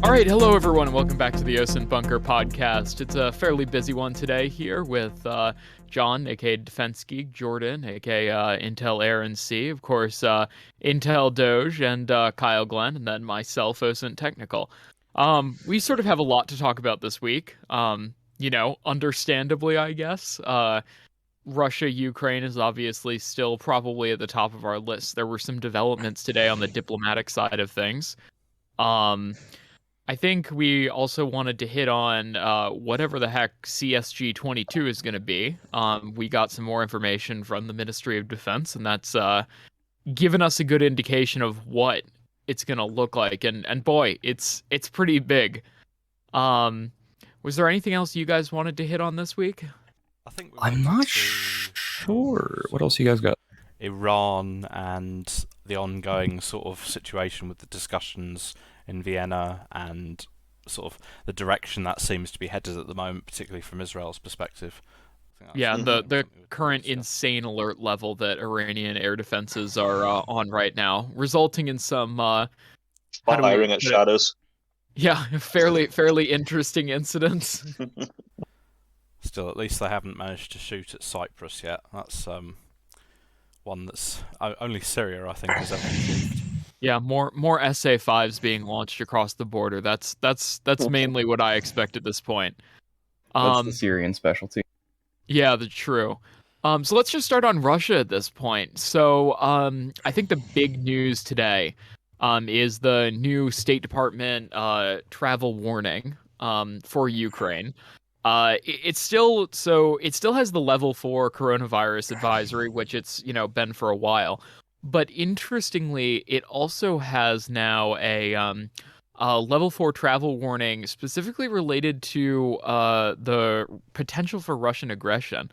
All right, hello everyone, and welcome back to the Osint Bunker podcast. It's a fairly busy one today here with John, aka Defense Geek, Jordan, aka Intel Air and C, of course, Intel Doge, and Kyle Glenn, and then myself, Osinttechnical. We sort of have a lot to talk about this week. Understandably, I guess. Russia, Ukraine is obviously still probably at the top of our list. There were some developments today on the diplomatic side of things. Um, I think we also wanted to hit on whatever the heck CSG 22 is going to be. We got some more information from the Ministry of Defense, and that's given us a good indication of what it's going to look like. And boy, it's pretty big. Was there anything else you guys wanted to hit on this week? I think we I'm wanted not to sure. What else you guys got? Iran and the ongoing sort of situation with the discussions in Vienna and sort of the direction that seems to be headed at the moment, particularly from Israel's perspective. Yeah, the current insane alert level that Iranian air defenses are on right now, resulting in some how do we Firing at put it? shadows. Yeah, fairly interesting incidents. Still, at least they haven't managed to shoot at Cyprus yet. That's one that's only Syria, I think, has ever achieved. Yeah, more SA-5s being launched across the border. That's mainly what I expect at this point. That's the Syrian specialty. Yeah, the true. So let's just start on Russia at this point. So I think the big news today is the new State Department travel warning for Ukraine. It still has the level 4 coronavirus advisory, which it's been for a while. But interestingly, it also has now a level 4 travel warning specifically related to the potential for Russian aggression.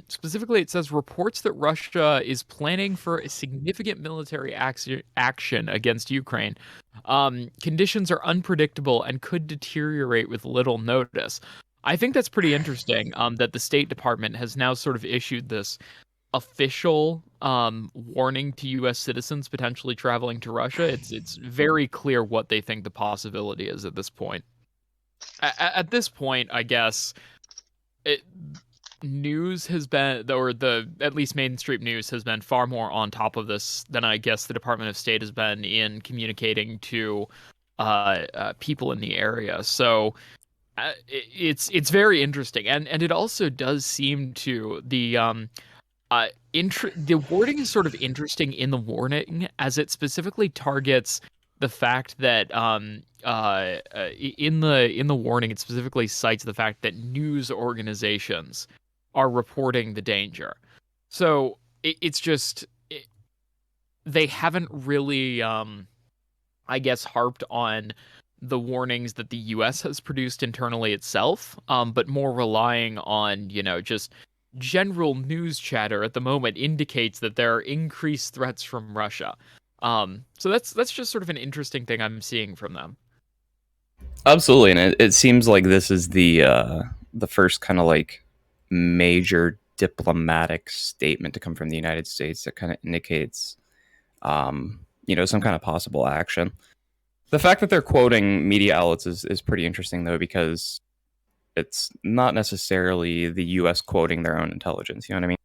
Specifically, it says reports that Russia is planning for a significant military action against Ukraine. Conditions are unpredictable and could deteriorate with little notice. I think that's pretty interesting that the State Department has now sort of issued this official warning to U.S. citizens potentially traveling to Russia. It's very clear what they think the possibility is at this point. At this point, I guess news has been, or the at least mainstream news has been far more on top of this than I guess the Department of State has been in communicating to people in the area. So. It's very interesting, and it also does seem to the wording is sort of interesting in the warning as it specifically targets the fact that in the warning it specifically cites the fact that news organizations are reporting the danger. So it's just they haven't really I guess harped on the warnings that the U.S. has produced internally itself, but more relying on, just general news chatter at the moment indicates that there are increased threats from Russia. So that's just sort of an interesting thing I'm seeing from them. Absolutely, and it seems like this is the first kind of like major diplomatic statement to come from the United States that kind of indicates, some kind of possible action. The fact that they're quoting media outlets is pretty interesting, though, because it's not necessarily the U.S. quoting their own intelligence. You know what I mean?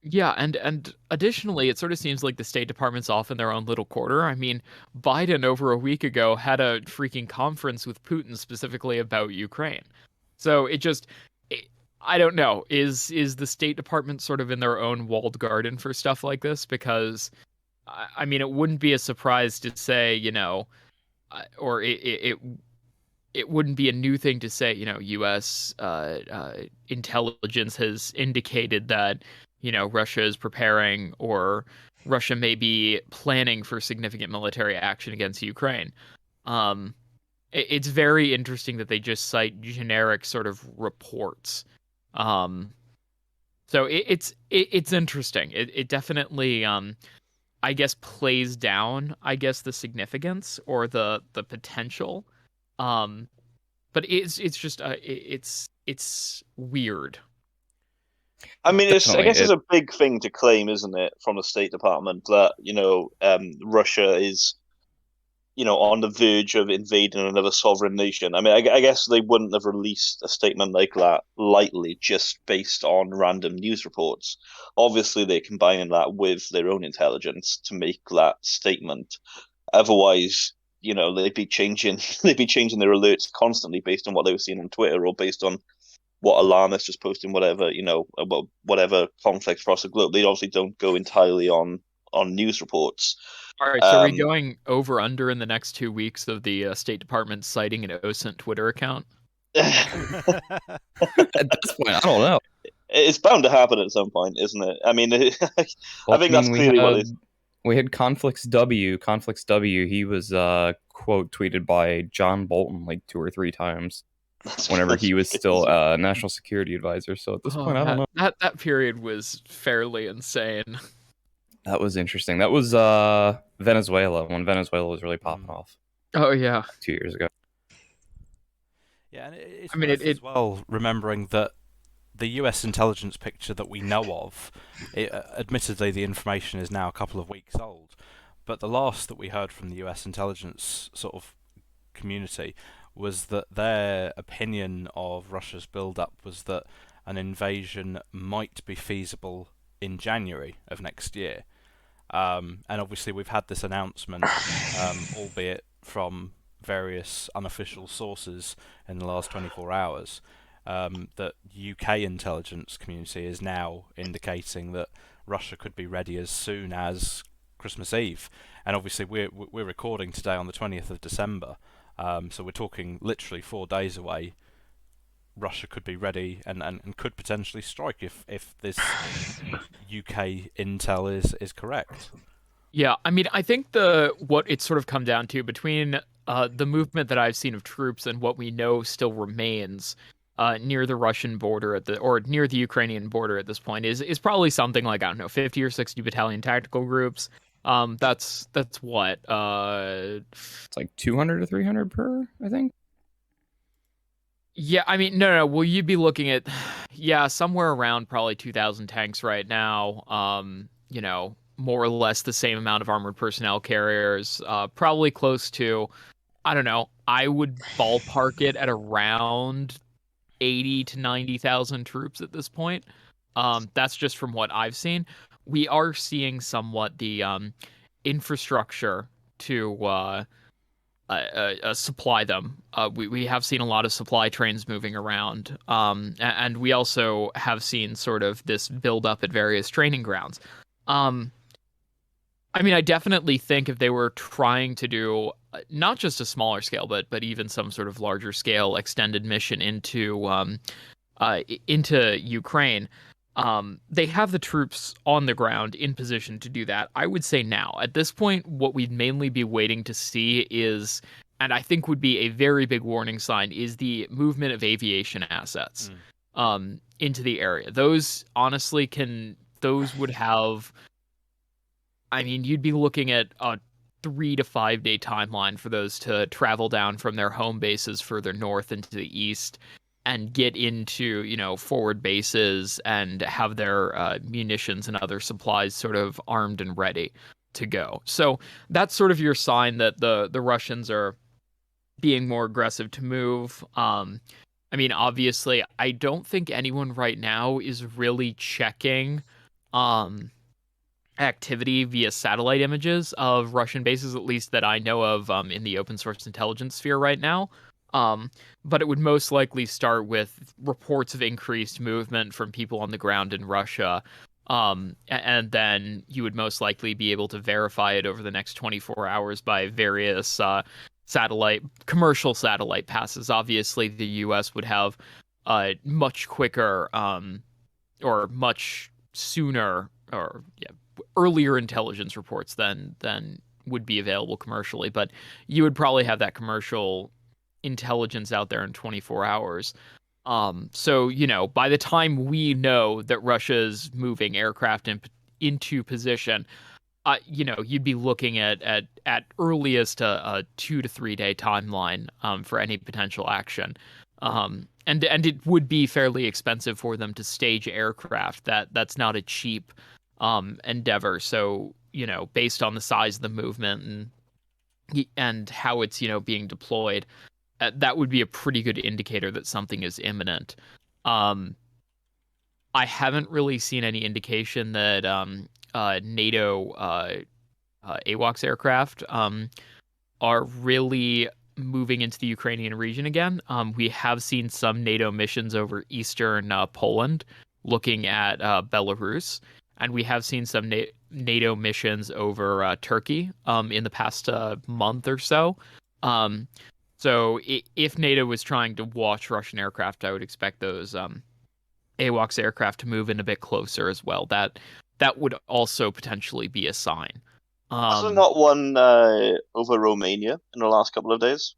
Yeah, and additionally, it sort of seems like the State Department's off in their own little quarter. I mean, Biden over a week ago had a freaking conference with Putin specifically about Ukraine. So I don't know. Is the State Department sort of in their own walled garden for stuff like this? Because, I mean, it wouldn't be a surprise to say, or it wouldn't be a new thing to say, U.S. Intelligence has indicated that, Russia is preparing or Russia may be planning for significant military action against Ukraine. It's very interesting that they just cite generic sort of reports. So it's interesting. It definitely I guess plays down, the significance or the potential. But it's just it's weird. I mean, I guess it's Definitely. a big thing to claim, isn't it, from the State Department that Russia is on the verge of invading another sovereign nation. I mean, I guess they wouldn't have released a statement like that lightly just based on random news reports. Obviously, they're combining that with their own intelligence to make that statement. Otherwise, they'd be changing they'd be changing their alerts constantly based on what they were seeing on Twitter or based on what alarmists just posting whatever, about whatever conflict across the globe. They obviously don't go entirely on news reports. All right, so are we going over under in the next 2 weeks of the State Department citing an Osint Twitter account? At this point, I don't know. It's bound to happen at some point, isn't it? I mean, I think that's clearly what it is. We had Conflicts W. He was quote tweeted by John Bolton like 2 or 3 times whenever he was still national security advisor. So at this point, I don't know. That period was fairly insane. That was interesting. That was Venezuela, when Venezuela was really popping off. Oh yeah, 2 years ago. Yeah, and it's worth as well remembering that the US intelligence picture that we know of, admittedly the information is now a couple of weeks old, but the last that we heard from the US intelligence sort of community was that their opinion of Russia's build-up was that an invasion might be feasible in January of next year. And obviously we've had this announcement, albeit from various unofficial sources in the last 24 hours, that UK intelligence community is now indicating that Russia could be ready as soon as Christmas Eve. And obviously we're recording today on the 20th of December, so we're talking literally 4 days away. Russia could be ready and could potentially strike if this UK intel is correct. Yeah, I mean, I think what it's sort of come down to between the movement that I've seen of troops and what we know still remains near the Russian border or near the Ukrainian border at this point is probably something like, I don't know, 50 or 60 battalion tactical groups. That's what it's like 200 to 300 per, I think. Yeah, I mean, no. Well, you'd be looking at, somewhere around probably 2,000 tanks right now. More or less the same amount of armored personnel carriers. Probably close to, I don't know, I would ballpark it at around 80 to 90,000 troops at this point. That's just from what I've seen. We are seeing somewhat the infrastructure to supply them. We have seen a lot of supply trains moving around, and we also have seen sort of this build up at various training grounds. I mean, I definitely think if they were trying to do not just a smaller scale, but even some sort of larger scale extended mission into Ukraine, they have the troops on the ground in position to do that. I would say now, at this point, what we'd mainly be waiting to see is, and I think would be a very big warning sign, is the movement of aviation assets into the area. Those honestly would have, I mean, you'd be looking at a 3 to 5 day timeline for those to travel down from their home bases further north into the east and get into, forward bases and have their munitions and other supplies sort of armed and ready to go. So that's sort of your sign that the Russians are being more aggressive to move. I mean, obviously, I don't think anyone right now is really checking activity via satellite images of Russian bases, at least that I know of in the open source intelligence sphere right now. But it would most likely start with reports of increased movement from people on the ground in Russia. And then you would most likely be able to verify it over the next 24 hours by various commercial satellite passes. Obviously, the US would have much quicker or much sooner or earlier intelligence reports than would be available commercially. But you would probably have that commercial intelligence out there in 24 hours. So, by the time we know that Russia's moving aircraft into position, you'd be looking at earliest a 2 to 3 day timeline for any potential action. And it would be fairly expensive for them to stage aircraft. That's not a cheap endeavor. So, based on the size of the movement and and how it's being deployed, that would be a pretty good indicator that something is imminent. Um, I haven't really seen any indication that NATO AWACS aircraft are really moving into the Ukrainian region again. We have seen some NATO missions over eastern Poland, looking at Belarus, and we have seen some NATO missions over Turkey in the past month or so. Um, so if NATO was trying to watch Russian aircraft, I would expect those AWACS aircraft to move in a bit closer as well. That would also potentially be a sign. Was there Um, not one over Romania in the last couple of days?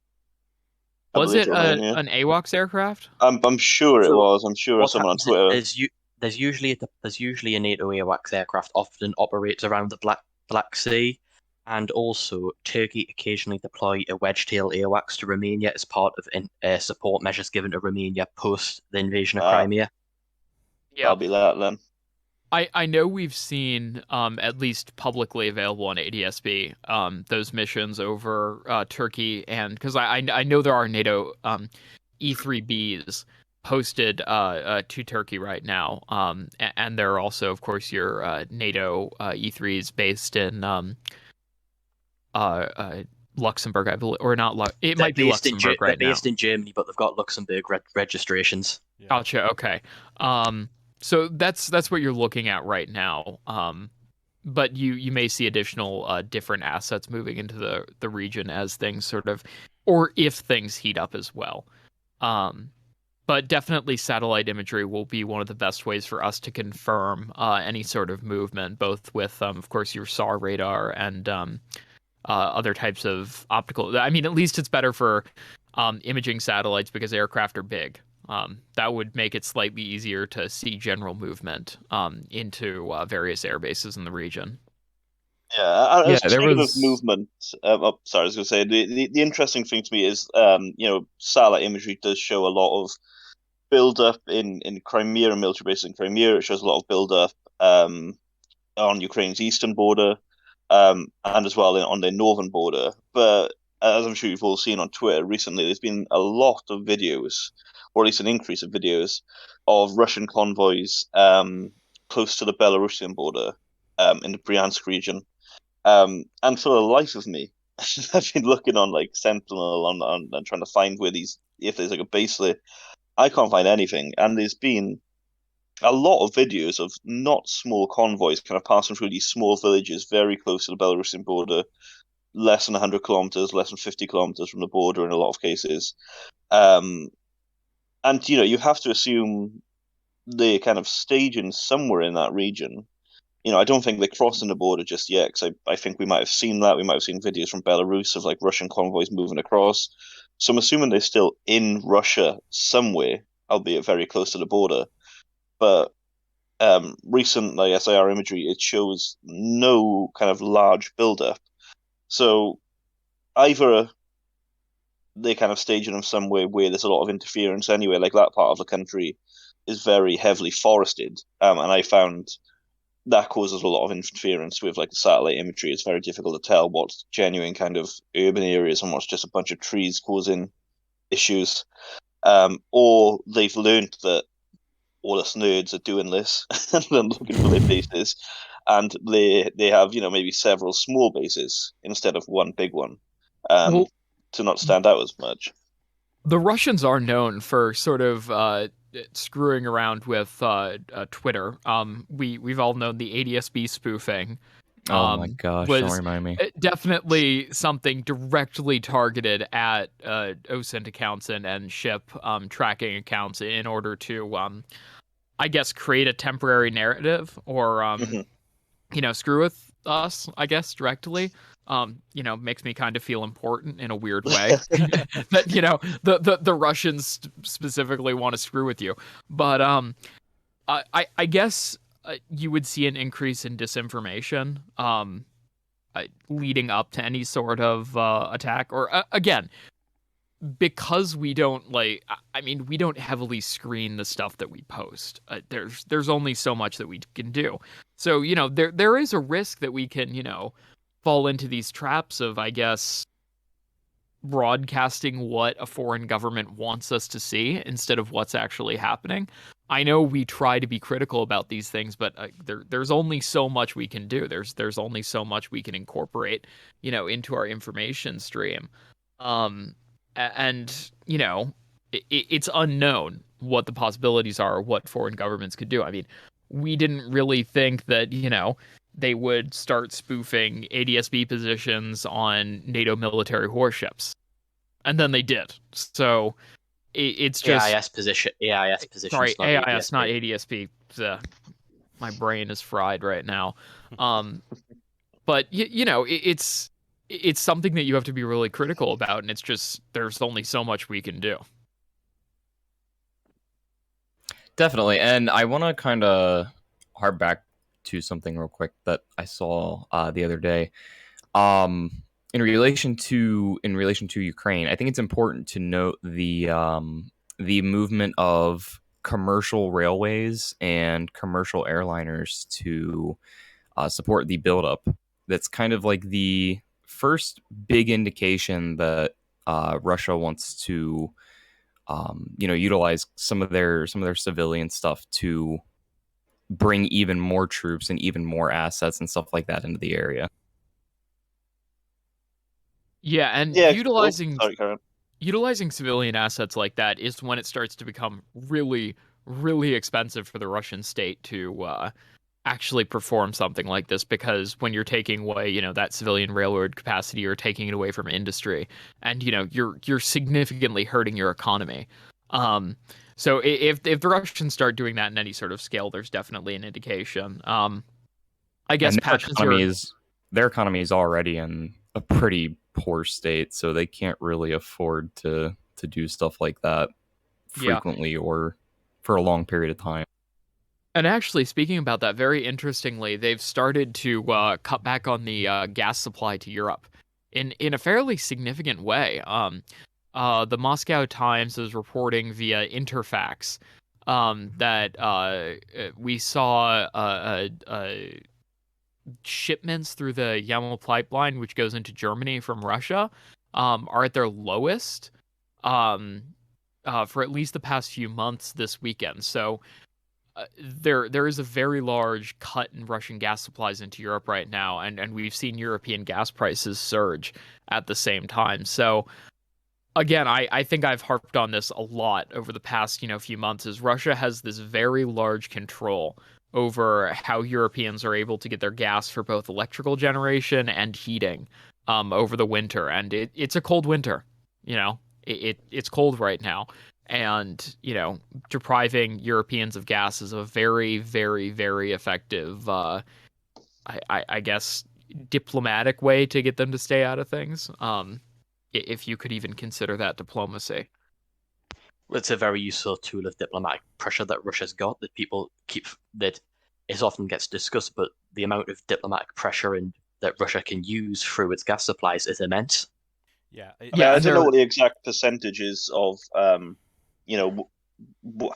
I was believe it Romania. an AWACS aircraft? I'm sure it So was. I'm sure what someone on happens is Twitter. there's usually a NATO AWACS aircraft often operates around the Black Sea, and also Turkey occasionally deploy a wedge-tail AWACS to Romania as part of support measures given to Romania post the invasion of Uh, Crimea. Yeah. that'll be that then. I know we've seen at least publicly available on ADSB those missions over Turkey, and because I know there are NATO E3Bs posted to Turkey right now, and there are also, of course, your NATO E3s based in Luxembourg, I believe, or not. It might be Luxembourg They're right now. based in Germany, but they've got Luxembourg registrations. Yeah. Gotcha. Okay. So that's what you're looking at right now. But you may see additional different assets moving into the region as things sort of, or if things heat up as well. But definitely satellite imagery will be one of the best ways for us to confirm any sort of movement, both with, of course, your SAR radar and other types of optical. I mean, at least it's better for imaging satellites because aircraft are big. That would make it slightly easier to see general movement into various air bases in the region. Yeah, Yeah, there speaking of was. movement, sorry, I was going to say the interesting thing to me is, satellite imagery does show a lot of build-up in Crimea and military bases in Crimea. It shows a lot of build-up on Ukraine's eastern border, and as well on their northern border. But as I'm sure you've all seen on Twitter recently, there's been a lot of videos, or at least an increase of videos, of Russian convoys close to the Belarusian border in the Bryansk region. And for the life of me, I've been looking on like Sentinel and trying to find if there's like a base there. I can't find anything, and there's been a lot of videos of not small convoys kind of passing through these small villages very close to the Belarusian border, less than 100 kilometers, less than 50 kilometers from the border in a lot of cases. Um, and you have to assume they're kind of staging somewhere in that region. I don't think they're crossing the border just yet, because I think we might have seen that. We might have seen videos from Belarus of like Russian convoys moving across. So I'm assuming they're still in Russia somewhere, albeit very close to the border. But recent like SIR imagery, it shows no kind of large buildup. So either they kind of staging them somewhere where there's a lot of interference anyway, like that part of the country is very heavily forested, and I found that causes a lot of interference with like the satellite imagery. It's very difficult to tell what's genuine kind of urban areas and what's just a bunch of trees causing issues. Or they've learned that all us nerds are doing this and then looking for their bases, and they have maybe several small bases instead of one big one, um, Well, to not stand out as much. the Russians are known for sort of screwing around with Twitter. We've all known the ADSB spoofing. Oh my gosh! Don't Was remind me. definitely something directly targeted at OSINT accounts and ship tracking accounts in order to, I guess, create a temporary narrative or, Mm-hmm. screw with us, I guess, directly. Makes me kind of feel important in a weird way that, the Russians specifically want to screw with you. But I guess you would see an increase in disinformation leading up to any sort of attack. Or again, because we don't we don't heavily screen the stuff that we post. There's only so much that we can do. So there is a risk that we can fall into these traps of, I guess, broadcasting what a foreign government wants us to see instead of what's actually happening. I know we try to be critical about these things, but there's only so much we can do. There's only so much we can incorporate, into our information stream. And it's unknown what the possibilities are, what foreign governments could do. I mean, we didn't really think that, they would start spoofing ADSB positions on NATO military warships. And then they did. So it's just AIS positions, sorry, not AIS, ADSB. not ADSB. My brain is fried right now. But it's something that you have to be really critical about, and it's just there's only so much we can do. Definitely, and I want to kind of harp back to something real quick that I saw the other day. In relation to Ukraine, I think it's important to note the movement of commercial railways and commercial airliners to support the buildup. That's kind of like the first big indication that Russia wants to utilize some of their civilian stuff to bring even more troops and even more assets and stuff like that into the area. Yeah, and utilizing civilian assets like that is when it starts to become really, really expensive for the Russian state to actually perform something like this, because when you're taking away, that civilian railroad capacity, you're taking it away from industry, and you're significantly hurting your economy. So if the Russians start doing that in any sort of scale, there's definitely an indication. I guess their economy is already in a pretty poor state, so they can't really afford to do stuff like that frequently or for a long period of time. And actually, speaking about that, very interestingly, they've started to cut back on the gas supply to Europe in a fairly significant way. The Moscow Times is reporting via Interfax that we saw shipments through the Yamal pipeline, which goes into Germany from Russia, are at their lowest for at least the past few months this weekend. So there is a very large cut in Russian gas supplies into Europe right now, and we've seen European gas prices surge at the same time. So again, I think I've harped on this a lot over the past few months, is Russia has this very large control over how Europeans are able to get their gas for both electrical generation and heating over the winter. And it's a cold winter, it's cold right now. And, depriving Europeans of gas is a very, very, very effective, I guess, diplomatic way to get them to stay out of things. If you could even consider that diplomacy. It's a very useful tool of diplomatic pressure that Russia's got, that people that it often gets discussed, but the amount of diplomatic pressure that Russia can use through its gas supplies is immense. Yeah, I don't know what the exact percentage is of,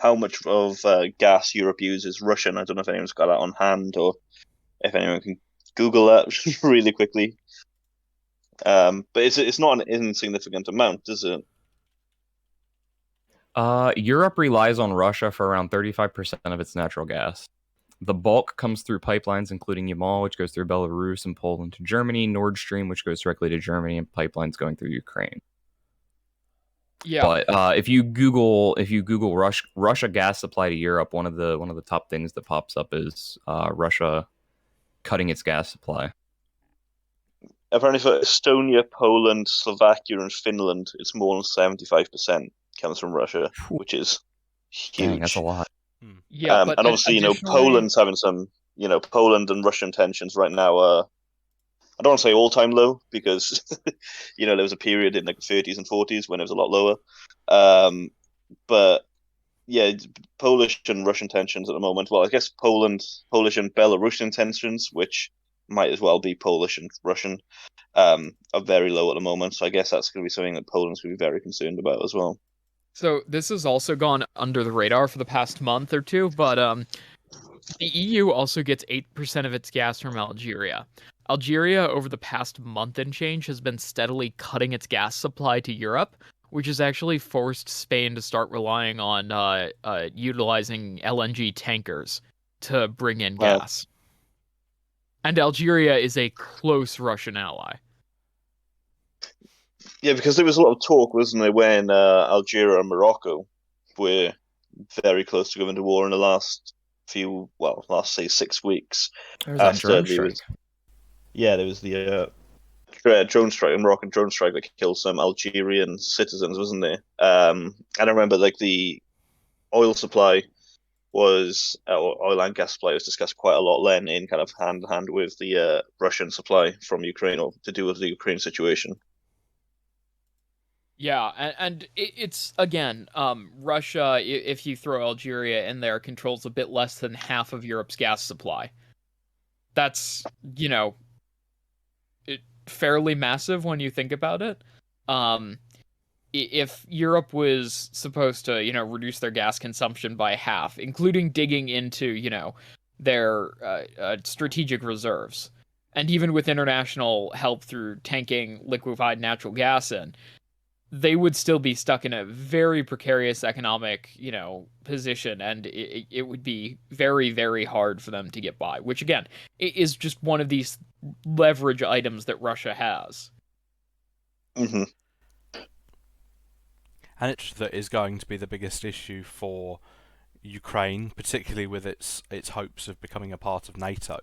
how much of gas Europe uses Russian. I don't know if anyone's got that on hand, or if anyone can Google that really quickly. But it's not an insignificant amount, is it? Europe relies on Russia for around 35% of its natural gas. The bulk comes through pipelines, including Yamal, which goes through Belarus and Poland to Germany, Nord Stream, which goes directly to Germany, and pipelines going through Ukraine. Yeah. But if you Google Russia gas supply to Europe, one of the top things that pops up is Russia cutting its gas supply. Apparently, for Estonia, Poland, Slovakia, and Finland, it's more than 75% comes from Russia, which is huge. Dang, that's a lot. Yeah, and obviously, Poland's having some, Poland and Russian tensions right now are, I don't want to say all-time low, because, there was a period in the 30s and 40s when it was a lot lower. But, yeah, Polish and Russian tensions at the moment. Well, I guess Polish and Belarusian tensions, which might as well be Polish and Russian, are very low at the moment. So I guess that's going to be something that Poland's going to be very concerned about as well. So this has also gone under the radar for the past month or two, but the EU also gets 8% of its gas from Algeria. Algeria, over the past month and change, has been steadily cutting its gas supply to Europe, which has actually forced Spain to start relying on utilizing LNG tankers to bring in Wow. gas. And Algeria is a close Russian ally. Yeah, because there was a lot of talk, wasn't there, when Algeria and Morocco were very close to going to war in the last say 6 weeks There was that after drone there strike. was there was the drone strike, and Moroccan drone strike that killed some Algerian citizens, wasn't there? And I remember like the oil supply was oil and gas supply was discussed quite a lot then, in kind of hand in hand with the Russian supply from Ukraine, or to do with the Ukraine situation. Yeah, and it's again, Russia, if you throw Algeria in there, controls a bit less than half of Europe's gas supply. That's, you know, fairly massive when you think about it. If Europe was supposed to, reduce their gas consumption by half, including digging into, their strategic reserves, and even with international help through tanking liquefied natural gas in, they would still be stuck in a very precarious economic, position, and it would be very, very hard for them to get by, which again is just one of these leverage items that Russia has. Mm-hmm. And that is going to be the biggest issue for Ukraine, particularly with its hopes of becoming a part of NATO,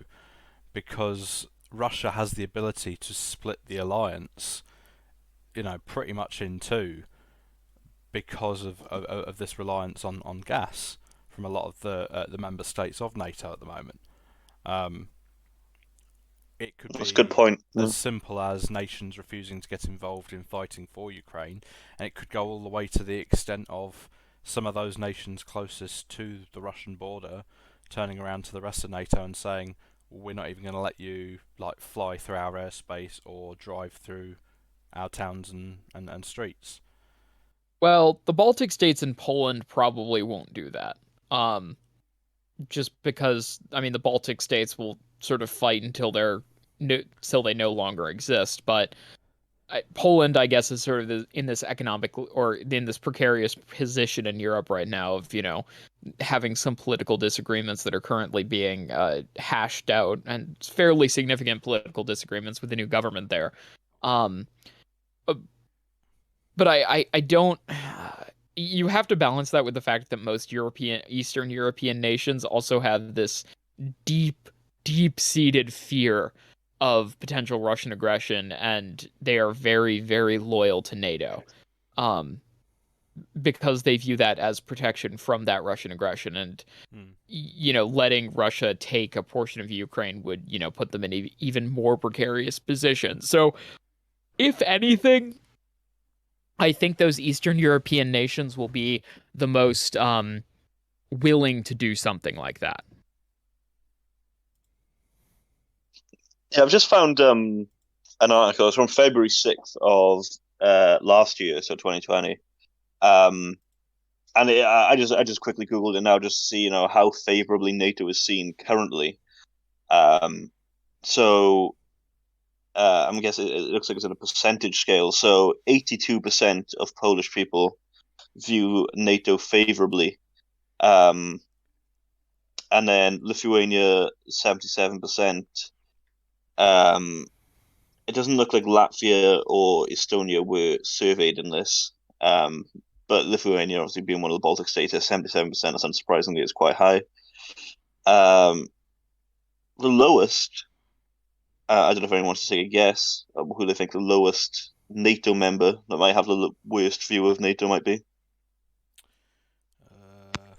because Russia has the ability to split the alliance, pretty much in two, because of this reliance on gas from a lot of the member states of NATO at the moment. It could That's a be good point. as simple as nations refusing to get involved in fighting for Ukraine, and it could go all the way to the extent of some of those nations closest to the Russian border turning around to the rest of NATO and saying, we're not even going to let you fly through our airspace or drive through our towns and streets. Well, the Baltic states and Poland probably won't do that. Just because, the Baltic states will sort of fight until they no longer exist. But Poland, I guess, is sort of in this economic, or in this precarious position in Europe right now of, having some political disagreements that are currently being hashed out, and fairly significant political disagreements with the new government there. But I don't. You have to balance that with the fact that most Eastern European nations also have this deep, deep-seated fear of potential Russian aggression, and they are very, very loyal to NATO, because they view that as protection from that Russian aggression. And letting Russia take a portion of Ukraine would, put them in an even more precarious position. So, if anything, I think those Eastern European nations will be the most willing to do something like that. Yeah, I've just found an article. It's from February 6th of last year, so 2020. And I just quickly Googled it now just to see, how favorably NATO is seen currently. So I'm guessing it looks like it's on a percentage scale. So 82% of Polish people view NATO favorably. And then Lithuania, 77%. It doesn't look like Latvia or Estonia were surveyed in this. But Lithuania, obviously being one of the Baltic states, is 77%. That's unsurprisingly, it's quite high. The lowest, I don't know if anyone wants to take a guess who they think the lowest NATO member that might have the worst view of NATO might be.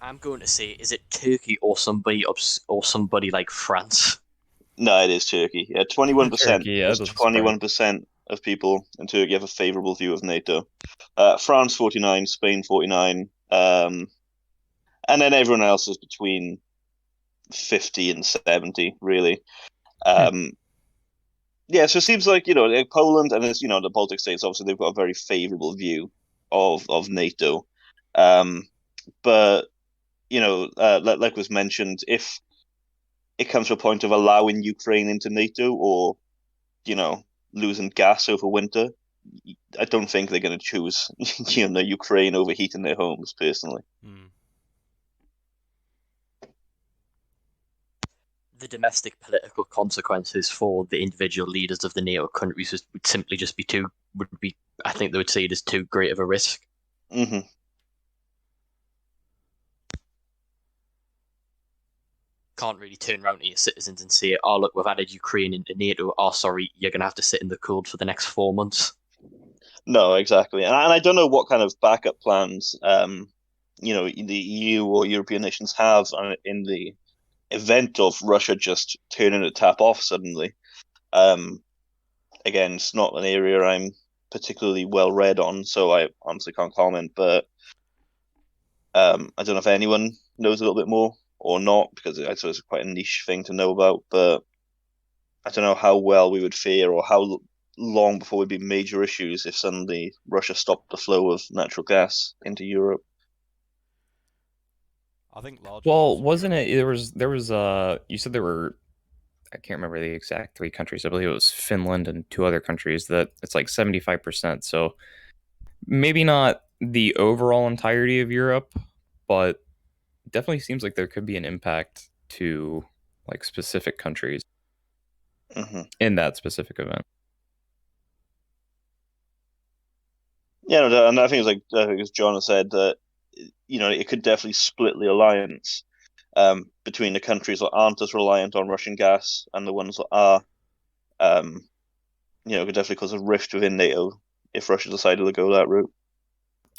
I'm going to say, is it Turkey or somebody like France? No, it is Turkey. Yeah, 21%. Turkey, yeah, There's doesn't surprise me. 21% of people in Turkey have a favourable view of NATO. France 49, Spain 49, and then everyone else is between 50 and 70, really. Yeah, so it seems like, like Poland and it's, the Baltic states, obviously they've got a very favourable view of NATO. But, like was mentioned, if it comes to a point of allowing Ukraine into NATO, or losing gas over winter, I don't think they're going to choose, Ukraine overheating their homes, personally. The domestic political consequences for the individual leaders of the NATO countries would simply just I think they would see it as too great of a risk. Mm-hmm. Can't really turn around to your citizens and say, oh, look, we've added Ukraine into NATO. Oh, sorry, you're going to have to sit in the cold for the next 4 months. No, exactly. And I don't know what kind of backup plans, the EU or European nations have in the event of Russia just turning the tap off suddenly. Again, it's not an area I'm particularly well read on, so I honestly can't comment. But I don't know if anyone knows a little bit more or not, because I suppose it's quite a niche thing to know about. But I don't know how well we would fare or how long before we'd be major issues if suddenly Russia stopped the flow of natural gas into Europe. I think Well, wasn't it? There was you said there were, I can't remember the exact three countries. I believe it was Finland and two other countries that it's like 75%. So maybe not the overall entirety of Europe, but definitely seems like there could be an impact to like specific countries in that specific event. Yeah, no, and I think as John has said, that it could definitely split the alliance between the countries that aren't as reliant on Russian gas and the ones that are. It could definitely cause a rift within NATO if Russia decided to go that route.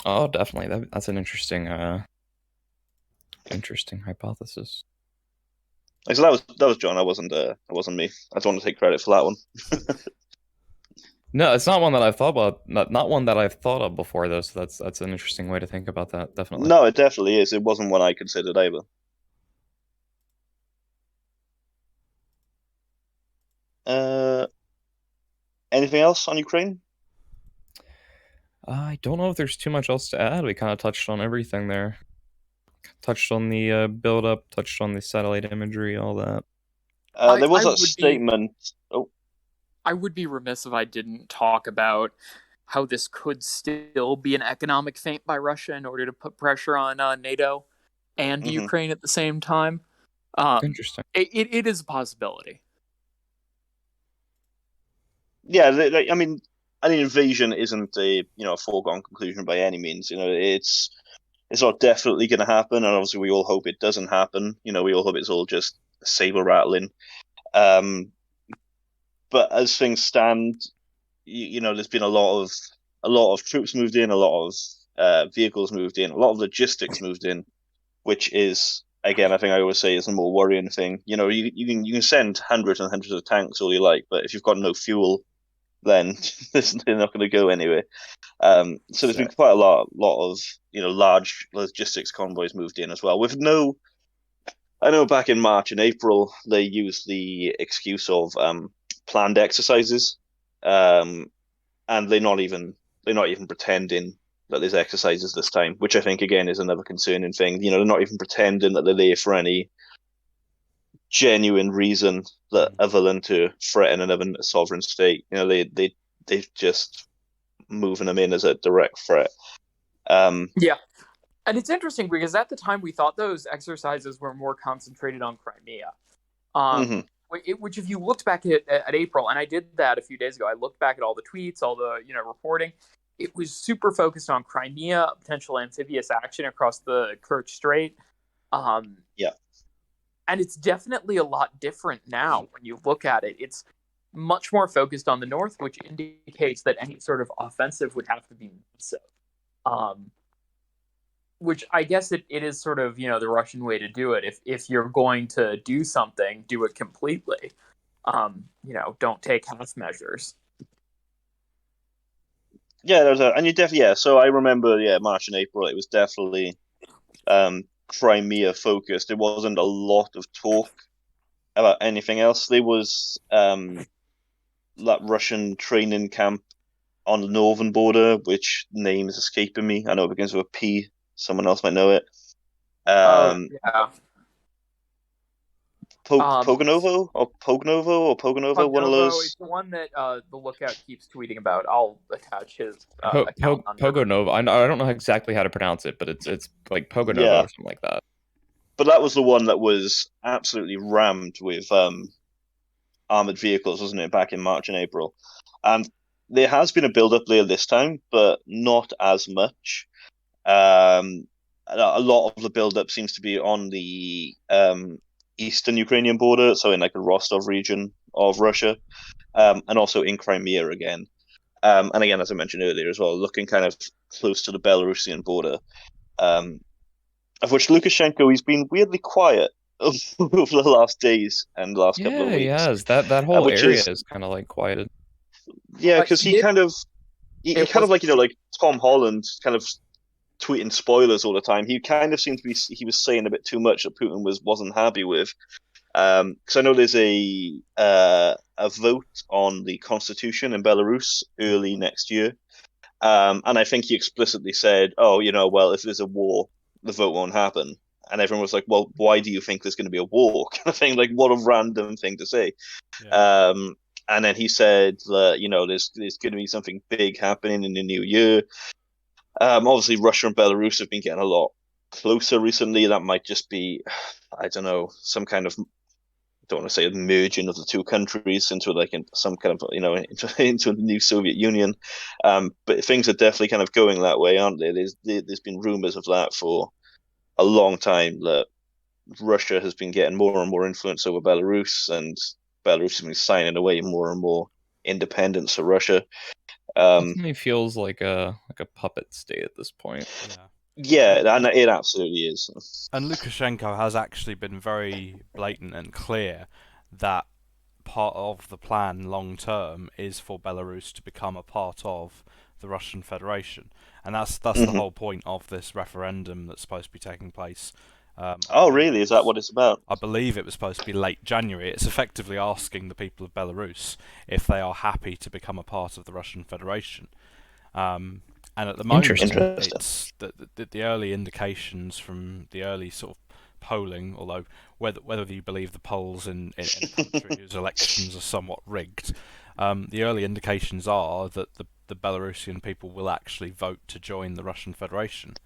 Oh, definitely. That's an interesting hypothesis. So that was John. That wasn't me. I don't want to take credit for that one. No, it's not one that I've thought about. Not one that I've thought of before, though. So that's an interesting way to think about that. Definitely. No, it definitely is. It wasn't one I considered either. Anything else on Ukraine? I don't know if there's too much else to add. We kind of touched on everything there. Touched on the build-up. Touched on the satellite imagery, all that. There was a statement. I would be remiss if I didn't talk about how this could still be an economic feint by Russia in order to put pressure on NATO and Ukraine at the same time. Interesting. It is a possibility. Yeah, I mean, an invasion isn't a foregone conclusion by any means. It's not definitely going to happen, and obviously we all hope it doesn't happen. We all hope it's all just saber rattling. But as things stand, there's been a lot of troops moved in, a lot of vehicles moved in, a lot of logistics moved in, which is, again, I think I always say is the more worrying thing. You can send hundreds and hundreds of tanks all you like, but if you've got no fuel, then they're not going to go anywhere. So there's been quite a lot of large logistics convoys moved in as well. I know back in March and April they used the excuse of planned exercises, and they're not even pretending that there's exercises this time, which I think again is another concerning thing. They're not even pretending that they're there for any genuine reason that other than to threaten another sovereign state. They just moving them in as a direct threat. Yeah. And it's interesting because at the time we thought those exercises were more concentrated on Crimea. Which if you looked back at April, and I did that a few days ago, I looked back at all the tweets, all the reporting. It was super focused on Crimea, potential amphibious action across the Kerch Strait. Yeah. And it's definitely a lot different now when you look at it. It's much more focused on the north, which indicates that any sort of offensive would have to be massive. Which I guess it is sort of, the Russian way to do it. If you're going to do something, do it completely. Don't take half measures. Yeah, and you definitely, so I remember, March and April, it was definitely Crimea focused. There wasn't a lot of talk about anything else. There was that Russian training camp on the northern border, which name is escaping me. I know it begins with a P. Someone else might know it. Yeah. Pogonovo or Pognovo or Pogonovo, one of Pognovo is those. the one that the Lookout keeps tweeting about. I'll attach his Po- account po- under. Pogonova. I don't know exactly how to pronounce it, but it's like Pogonova Yeah, or something like that. but that was the one that was absolutely rammed with armored vehicles, wasn't it, back in March and April? And there has been a build-up there this time, but not as much. A lot of the build-up seems to be on the eastern Ukrainian border, so in like the Rostov region of Russia, and also in Crimea again. And again, as I mentioned earlier as well, looking kind of close to the Belarusian border, of which Lukashenko, he's been weirdly quiet over the last days and last couple of Yeah, he weeks, has. That whole which area is is kind of like quieted. yeah, because He did. he It kind of was like like Tom Holland kind of tweeting spoilers all the time. He kind of seemed to be he was saying a bit too much that Putin wasn't happy with. Because I know there's a vote on the constitution in Belarus early next year, and I think he explicitly said, "Oh, well, if there's a war, the vote won't happen." And everyone was like, "Well, why do you think there's going to be a war?" Kind of thing. Like, what a random thing to say. Yeah. And then he said that there's going to be something big happening in the new year. Obviously, Russia and Belarus have been getting a lot closer recently. That might just be, I don't know, some kind of, I don't want to say a merging of the two countries into like some kind of into the new Soviet Union. But things are definitely kind of going that way, aren't they? There's been rumors of that for a long time, that Russia has been getting more and more influence over Belarus, and Belarus has been signing away more and more independence for Russia. Definitely feels like a puppet state at this point. Yeah. Yeah, and it absolutely is. And Lukashenko has actually been very blatant and clear that part of the plan long term is for Belarus to become a part of the Russian Federation, and that's the Mhm. whole point of this referendum that's supposed to be taking place. Oh, really? Is that what it's about? I believe it was supposed to be late January. It's effectively asking the people of Belarus if they are happy to become a part of the Russian Federation. And at the moment, Interesting. it's the early indications from the early sort of polling, although whether you believe the polls in a country whose elections are somewhat rigged, the early indications are that the Belarusian people will actually vote to join the Russian Federation.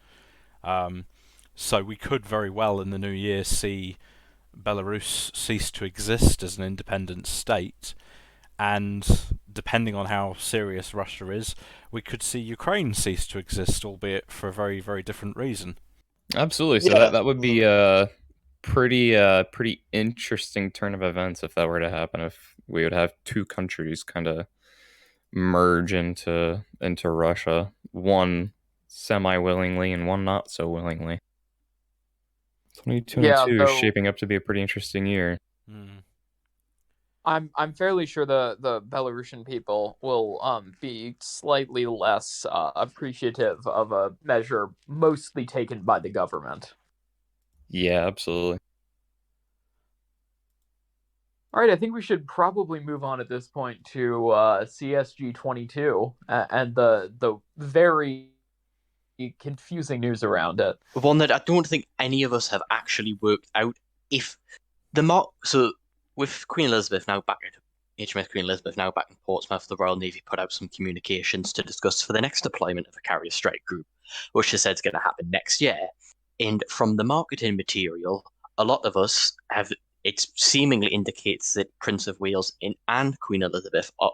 So we could very well in the new year see Belarus cease to exist as an independent state, and depending on how serious Russia is, we could see Ukraine cease to exist, albeit for a very, very different reason. Absolutely. So Yeah. that would be a pretty interesting turn of events if that were to happen. If we would have two countries kind of merge into Russia, one semi willingly and one not so willingly. 2022 Yeah, is though shaping up to be a pretty interesting year. I'm fairly sure the Belarusian people will be slightly less appreciative of a measure mostly taken by the government. Yeah, absolutely. All right, I think we should probably move on at this point to CSG 22 and the very confusing news around it. One that I don't think any of us have actually worked out. If so with Queen Elizabeth now back at HMS Queen Elizabeth now back in Portsmouth, the Royal Navy put out some communications to discuss for the next deployment of a carrier strike group, which they said is going to happen next year. And from the marketing material, a lot of us have, it seemingly indicates that Prince of Wales and Queen Elizabeth are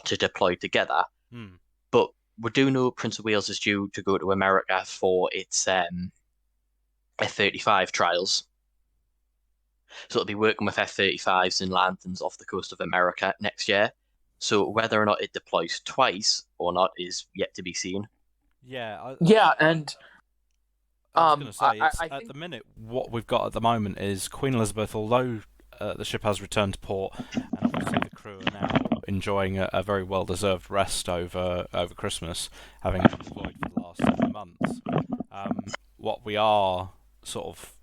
to deploy together. But we do know Prince of Wales is due to go to America for its F-35 trials. So it'll be working with F-35s and Lanthans off the coast of America next year. So whether or not it deploys twice or not is yet to be seen. Yeah. And I was going to say, I at think the minute, what we've got at the moment is Queen Elizabeth, although the ship has returned to port, and obviously the crew are now enjoying a very well-deserved rest over Christmas, having been deployed for the last 7 months. What we are sort of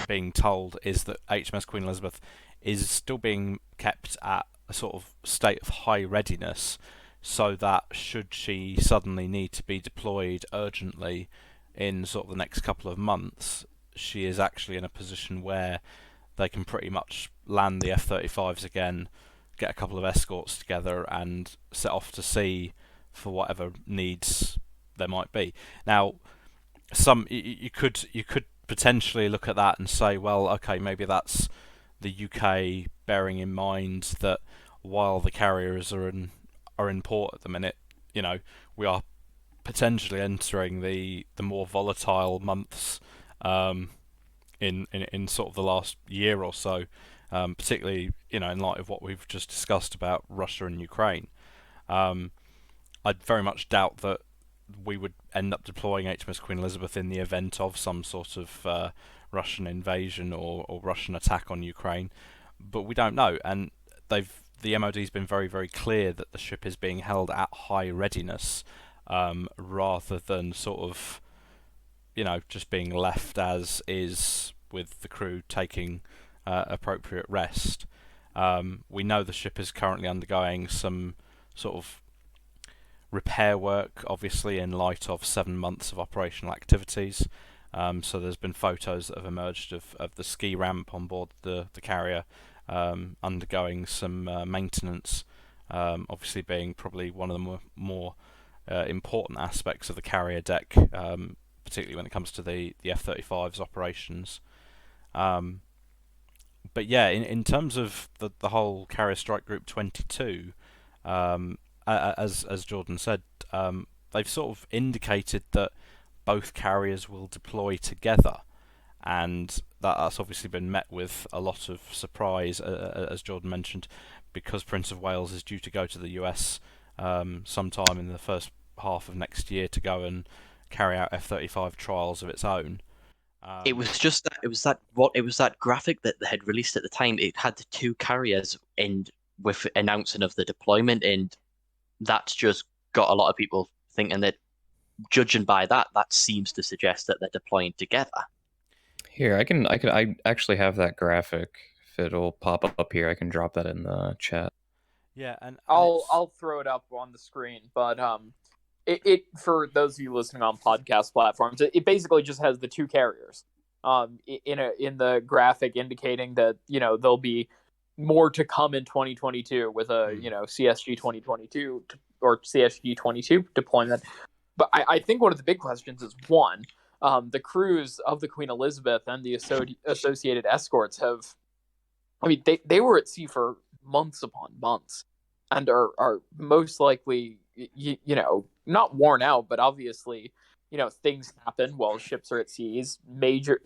being told is that HMS Queen Elizabeth is still being kept at a sort of state of high readiness, so that should she suddenly need to be deployed urgently in sort of the next couple of months, she is actually in a position where they can pretty much land the F-35s again, get a couple of escorts together, and set off to sea for whatever needs there might be. Now, you could potentially look at that and say, well, okay, maybe that's the UK bearing in mind that while the carriers are in port at the minute, we are potentially entering the more volatile months in sort of the last year or so, particularly in light of what we've just discussed about Russia and Ukraine. I'd very much doubt that we would end up deploying HMS Queen Elizabeth in the event of some sort of Russian invasion or Russian attack on Ukraine, but we don't know. And the MOD's been very, very clear that the ship is being held at high readiness, rather than sort of, just being left as is with the crew taking appropriate rest. We know the ship is currently undergoing some sort of repair work, obviously in light of 7 months of operational activities. So there's been photos that have emerged of the ski ramp on board the carrier undergoing some maintenance, obviously being probably one of the more important aspects of the carrier deck, particularly when it comes to the F-35's operations. But yeah, in terms of the whole Carrier Strike Group 22, as Jordan said, they've sort of indicated that both carriers will deploy together, and that's obviously been met with a lot of surprise, as Jordan mentioned, because Prince of Wales is due to go to the US sometime in the first half of next year to go and carry out F-35 trials of its own. It was just that it was that graphic that they had released at the time. It had the two carriers and with announcing of the deployment, and that's just got a lot of people thinking that, judging by that seems to suggest that they're deploying together. Here, I actually have that graphic. If it'll pop up here, I can drop that in the chat. Yeah, and I'll throw it up on the screen, but it for those of you listening on podcast platforms, it basically just has the two carriers in the graphic, indicating that there'll be more to come in 2022 with a CSG 2022 or CSG 22 deployment. But I think one of the big questions is, one, the crews of the Queen Elizabeth and the associated escorts they were at sea for months upon months, and are most likely not worn out, but obviously things happen while ships are at seas. Major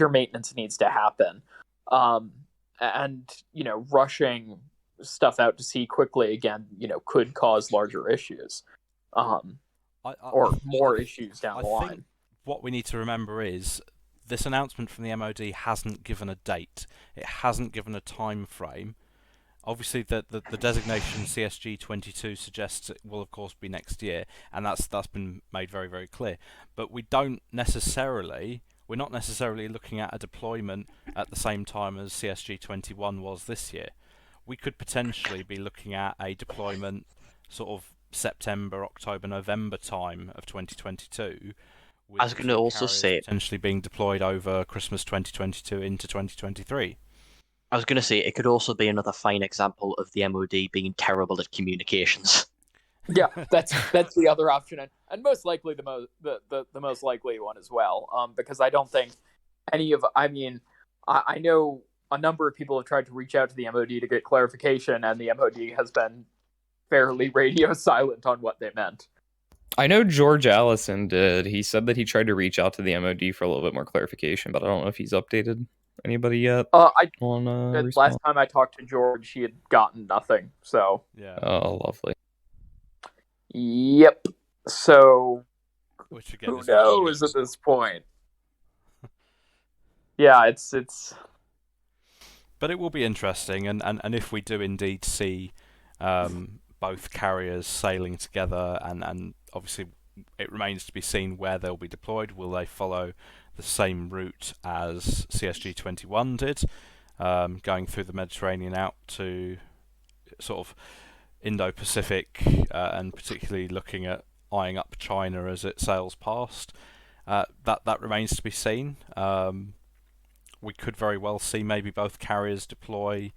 maintenance needs to happen, and rushing stuff out to sea quickly again could cause larger issues, or more issues down the line. What we need to remember is this announcement from the MOD hasn't given a date. It hasn't given a time frame. Obviously, the designation CSG 22 suggests it will, of course, be next year, and that's been made very, very clear. But we're not necessarily looking at a deployment at the same time as CSG 21 was this year. We could potentially be looking at a deployment sort of September, October, November time of 2022. I was going to also say potentially being deployed over Christmas 2022 into 2023. I was going to say it could also be another fine example of the MOD being terrible at communications. Yeah, that's the other option, and most likely the most likely one as well. Because I don't think I know a number of people have tried to reach out to the MOD to get clarification, and the MOD has been fairly radio silent on what they meant. I know George Allison did. He said that he tried to reach out to the MOD for a little bit more clarification, but I don't know if he's updated anybody yet. Last time I talked to George, he had gotten nothing. So yeah. Oh, lovely. Yep. So which again, who knows at this point? Yeah, it's. But it will be interesting, and if we do indeed see both carriers sailing together, and obviously it remains to be seen where they'll be deployed. Will they follow the same route as CSG 21 did, going through the Mediterranean out to sort of Indo-Pacific, and particularly looking at eyeing up China as it sails past? That remains to be seen. we could very well see maybe both carriers deploy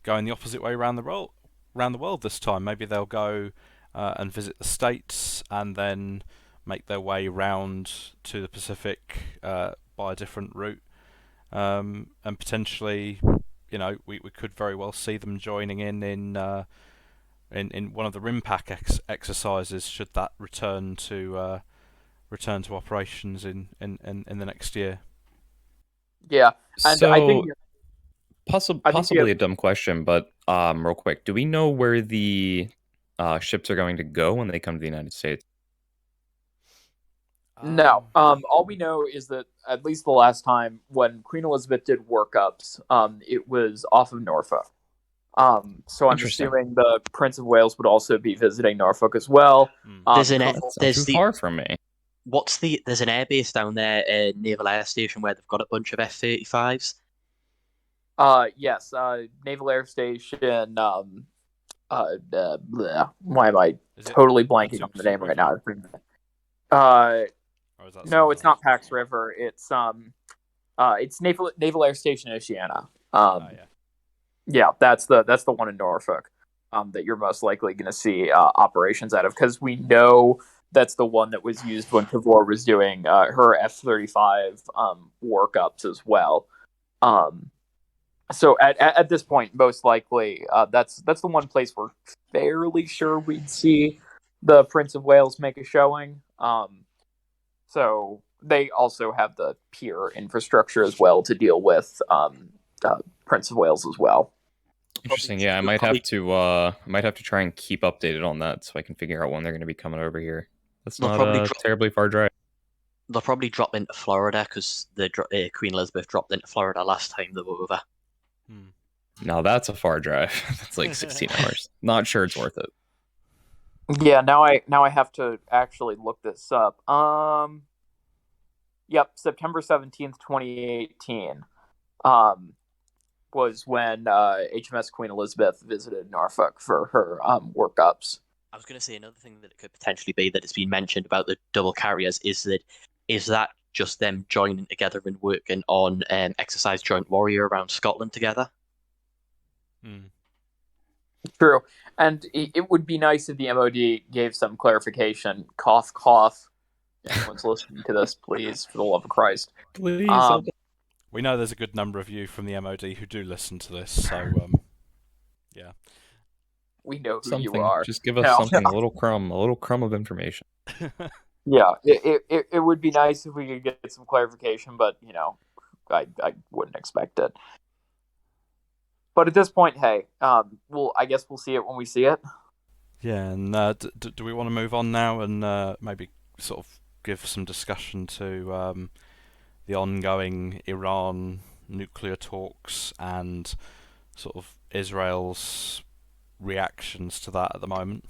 going the opposite way around the world this time. Maybe they'll go and visit the States and then make their way round to the Pacific by a different route, and potentially, we could very well see them joining in one of the RIMPAC exercises should that return to operations in the next year. Yeah, and So I think possibly a dumb question, but real quick, do we know where the ships are going to go when they come to the United States? no. All we know is that at least the last time when Queen Elizabeth did workups, it was off of Norfolk. So I'm Interesting. assuming the Prince of Wales would also be visiting Norfolk as well. There's an That's not too far from me. there's an airbase down there, Naval Air Station, where they've got a bunch of F-35s. Yes, Naval Air Station. Why am I totally blanking on the name right now? No, it's not Pax River. It's Naval Air Station Oceana. Yeah, that's the one in Norfolk. That you're most likely going to see operations out of, because we know that's the one that was used when Cavor was doing her F-35 workups as well. So at this point, most likely, that's the one place we're fairly sure we'd see the Prince of Wales make a showing. So they also have the pier infrastructure as well to deal with Prince of Wales as well. Interesting. Yeah, I might have to try and keep updated on that so I can figure out when they're going to be coming over here. That's not a terribly far drive. They'll probably drop into Florida because the Queen Elizabeth dropped into Florida last time they were over. Now that's a far drive. That's like 16 hours. Not sure it's worth it. Yeah, now I have to actually look this up. Yep, September 17th, 2018. Was when HMS Queen Elizabeth visited Norfolk for her workups. I was going to say another thing that it could potentially be that it's been mentioned about the double carriers is that just them joining together and working on Exercise Joint Warrior around Scotland together. True, and it would be nice if the MOD gave some clarification. Cough, cough. Anyone's listening to this, please, for the love of Christ. Please. We know there's a good number of you from the MOD who do listen to this, so yeah. We know who something. You are. Just give us something, a little crumb of information. Yeah, it would be nice if we could get some clarification, but I wouldn't expect it. But at this point, hey, I guess we'll see it when we see it. Yeah, and do we want to move on now and maybe sort of give some discussion to the ongoing Iran nuclear talks and sort of Israel's reactions to that at the moment?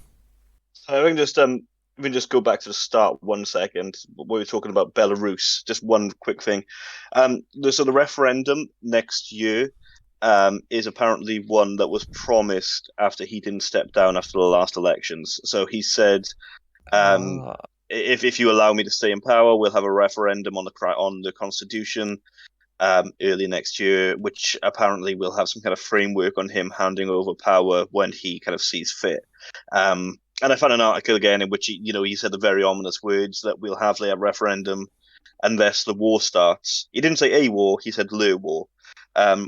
I think we can just go back to the start 1 second. We were talking about Belarus. Just one quick thing. So the referendum next year is apparently one that was promised after he didn't step down after the last elections. So he said, if you allow me to stay in power, we'll have a referendum on the constitution early next year, which apparently will have some kind of framework on him handing over power when he kind of sees fit. And I found an article again in which he said the very ominous words that we'll have a referendum unless the war starts. He didn't say a war; he said le war,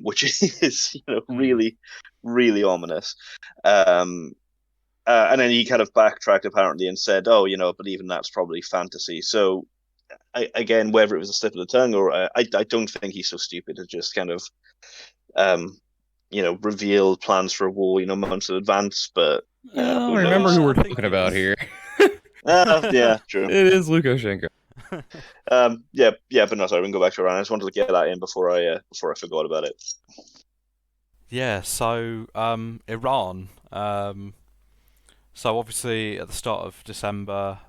which is really, really ominous. And then he kind of backtracked apparently and said, but even that's probably fantasy. So again, whether it was a slip of the tongue or I don't think he's so stupid to just kind of reveal plans for a war months in advance. But remember who we're talking about here. Yeah, true. It is Lukashenko. But no, sorry, we can go back to Iran. I just wanted to get that in before I forgot about it. Yeah, so Iran. So obviously at the start of December,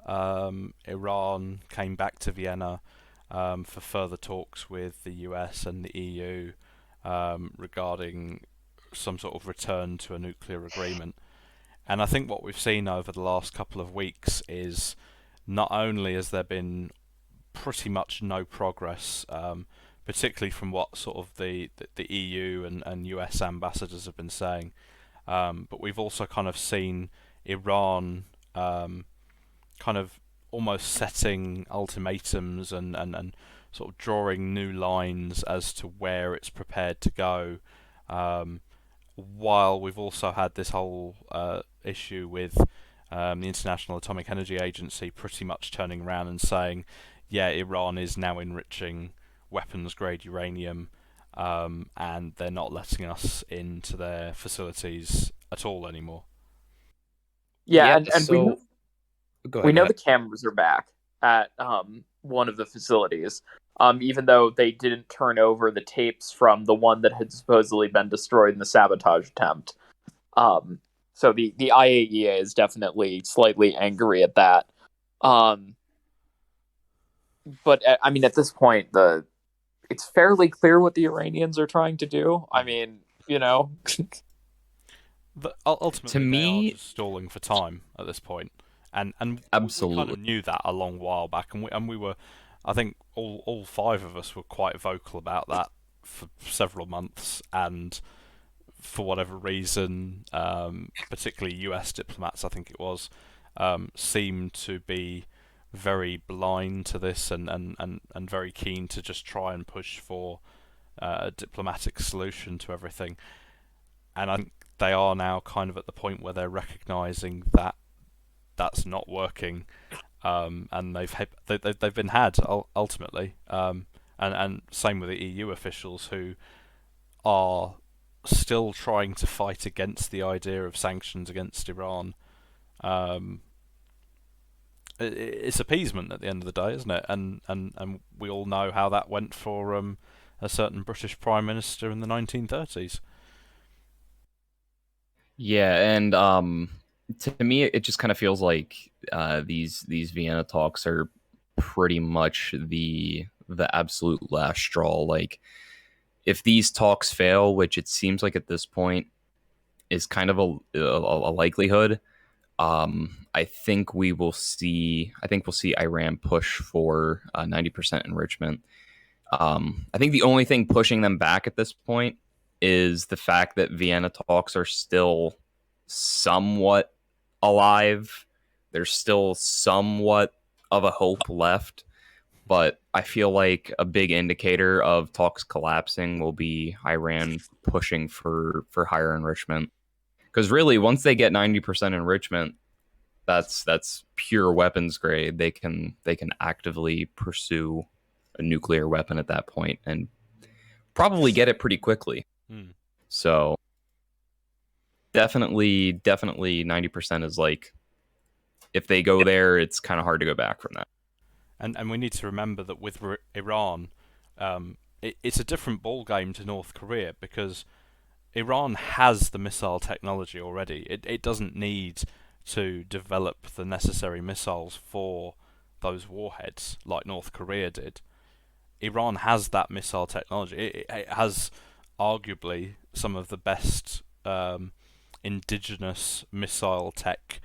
Iran came back to Vienna for further talks with the US and the EU regarding some sort of return to a nuclear agreement. And I think what we've seen over the last couple of weeks is not only has there been pretty much no progress particularly from what sort of the EU and US ambassadors have been saying. But we've also kind of seen Iran kind of almost setting ultimatums and sort of drawing new lines as to where it's prepared to go. While we've also had this whole issue with the International Atomic Energy Agency pretty much turning around and saying, yeah, Iran is now enriching weapons-grade uranium, and they're not letting us into their facilities at all anymore. Yeah, and so we know the cameras are back at one of the facilities, even though they didn't turn over the tapes from the one that had supposedly been destroyed in the sabotage attempt. So the IAEA is definitely slightly angry at that. But I mean, at this point, it's fairly clear what the Iranians are trying to do. I mean, But ultimately, To me- they are just stalling for time at this point, and we kind Absolutely. of knew that a long while back, and we were, I think all five of us were quite vocal about that for several months, and for whatever reason, particularly US diplomats, I think it was, seemed to be very blind to this and very keen to just try and push for a diplomatic solution to everything. And I think they are now kind of at the point where they're recognising that that's not working, and they've been had ultimately, and same with the EU officials who are still trying to fight against the idea of sanctions against Iran. It's appeasement at the end of the day, isn't it? And we all know how that went for a certain British Prime Minister in the 1930s. Yeah, and to me, it just kind of feels like these Vienna talks are pretty much the absolute last straw. Like, if these talks fail, which it seems like at this point is kind of a likelihood, I think we'll see Iran push for 90% enrichment. I think the only thing pushing them back at this point is the fact that Vienna talks are still somewhat alive. There's still somewhat of a hope left, but I feel like a big indicator of talks collapsing will be Iran pushing for higher enrichment. Because really, once they get 90% enrichment, that's pure weapons grade. They can actively pursue a nuclear weapon at that point and probably get it pretty quickly. So definitely 90% is like, if they go there, it's kind of hard to go back from that. And we need to remember that with Iran, it's a different ball game to North Korea, because Iran has the missile technology already. It doesn't need to develop the necessary missiles for those warheads like North Korea did. Iran has that missile technology. It has arguably some of the best indigenous missile tech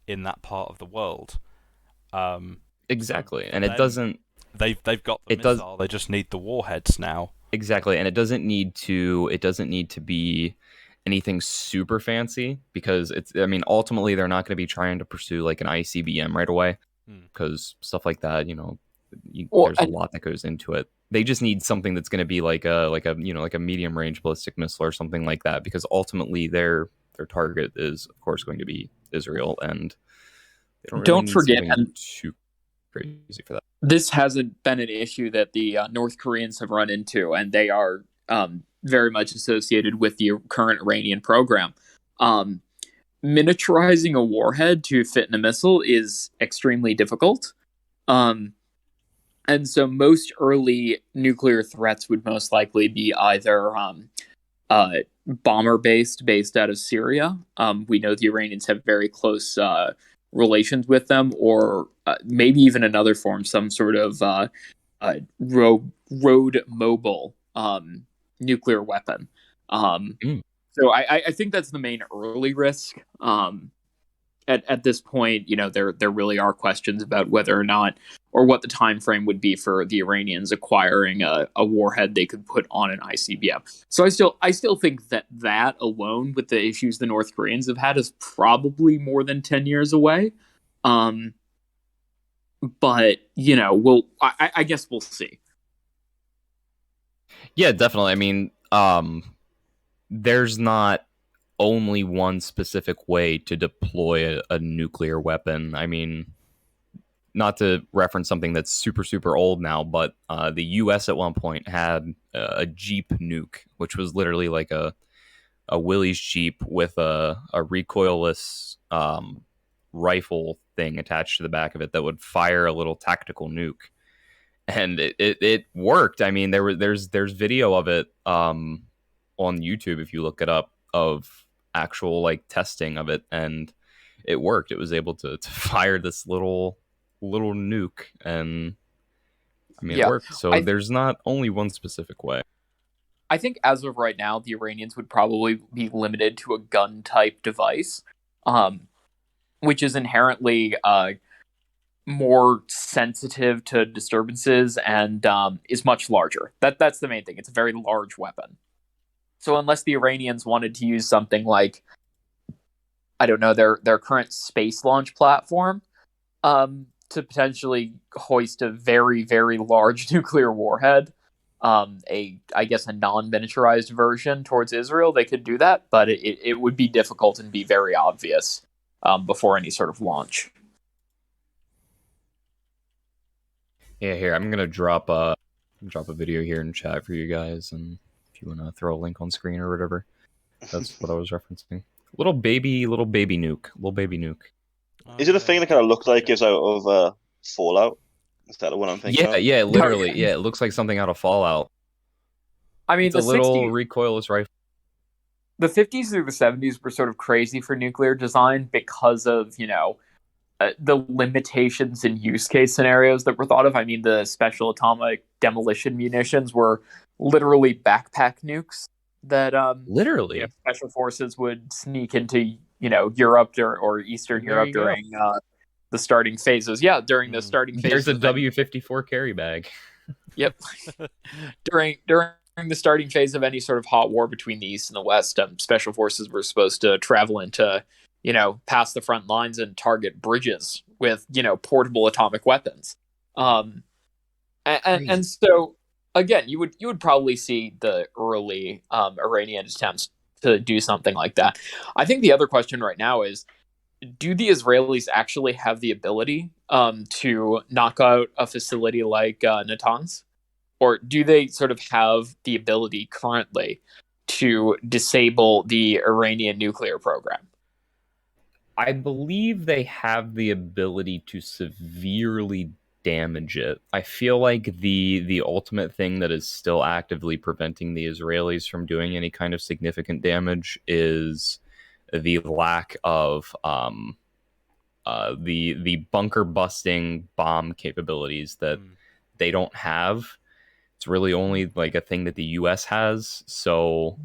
in that part of the world. Exactly, so and it doesn't. They've got the missile. They just need the warheads now. Exactly, and it doesn't need to be anything super fancy, because ultimately they're not going to be trying to pursue like an ICBM right away, because stuff like that, there's a lot that goes into it. They just need something that's going to be like a medium range ballistic missile or something like that, because ultimately their target is of course going to be Israel, and they don't forget too crazy for that. This hasn't been an issue that the North Koreans have run into, and they are very much associated with the current Iranian program. Miniaturizing a warhead to fit in a missile is extremely difficult. And so most early nuclear threats would most likely be either bomber-based, based out of Syria. We know the Iranians have very close relations with them, or maybe even another form, some sort of road mobile nuclear weapon. So I think that's the main early risk. at this point, there really are questions about whether or not, or what the time frame would be for the Iranians acquiring a warhead they could put on an ICBM. So I still think that alone, with the issues the North Koreans have had, is probably more than 10 years away. But I guess we'll see. Yeah, definitely. I mean, there's not only one specific way to deploy a nuclear weapon. I mean, not to reference something that's super, super old now, but the U.S. at one point had a Jeep nuke, which was literally like a Willys Jeep with a recoilless rifle thing attached to the back of it that would fire a little tactical nuke. And it worked. I mean, there's video of it on YouTube if you look it up, of actual like testing of it, and it worked. It was able to fire this little nuke, and I mean, it worked. So there's not only one specific way. I think as of right now, the Iranians would probably be limited to a gun type device, which is inherently more sensitive to disturbances and is much larger. That's the main thing. It's a very large weapon. So unless the Iranians wanted to use something like, I don't know, their current space launch platform, to potentially hoist a very, very large nuclear warhead, I guess a non-miniaturized version towards Israel, they could do that, but it would be difficult and be very obvious before any sort of launch. Yeah, here I'm gonna drop a video here in chat for you guys, and if you want to throw a link on screen or whatever, that's what I was referencing. Little baby nuke. Is it a thing that kind of looked like it's out of Fallout? Is that the one I'm thinking of? Yeah, literally. Yeah, it looks like something out of Fallout. I mean, it's a little recoilless rifle. The 50s through the 70s were sort of crazy for nuclear design because of, the limitations in use case scenarios that were thought of. I mean, the special atomic demolition munitions were literally backpack nukes that literally special forces would sneak into, Europe or Eastern Europe during the starting phases. Yeah, during the starting phases. There's a W-54 carry bag. Yep. during the starting phase of any sort of hot war between the East and the West, special forces were supposed to travel into, past the front lines and target bridges with, portable atomic weapons. And so again, you would probably see the early Iranian attempts to do something like that. I think the other question right now is, do the Israelis actually have the ability to knock out a facility like Natanz? Or do they sort of have the ability currently to disable the Iranian nuclear program? I believe they have the ability to severely damage it. I feel like the ultimate thing that is still actively preventing the Israelis from doing any kind of significant damage is the lack of the bunker busting bomb capabilities that they don't have. It's really only like a thing that the US has. So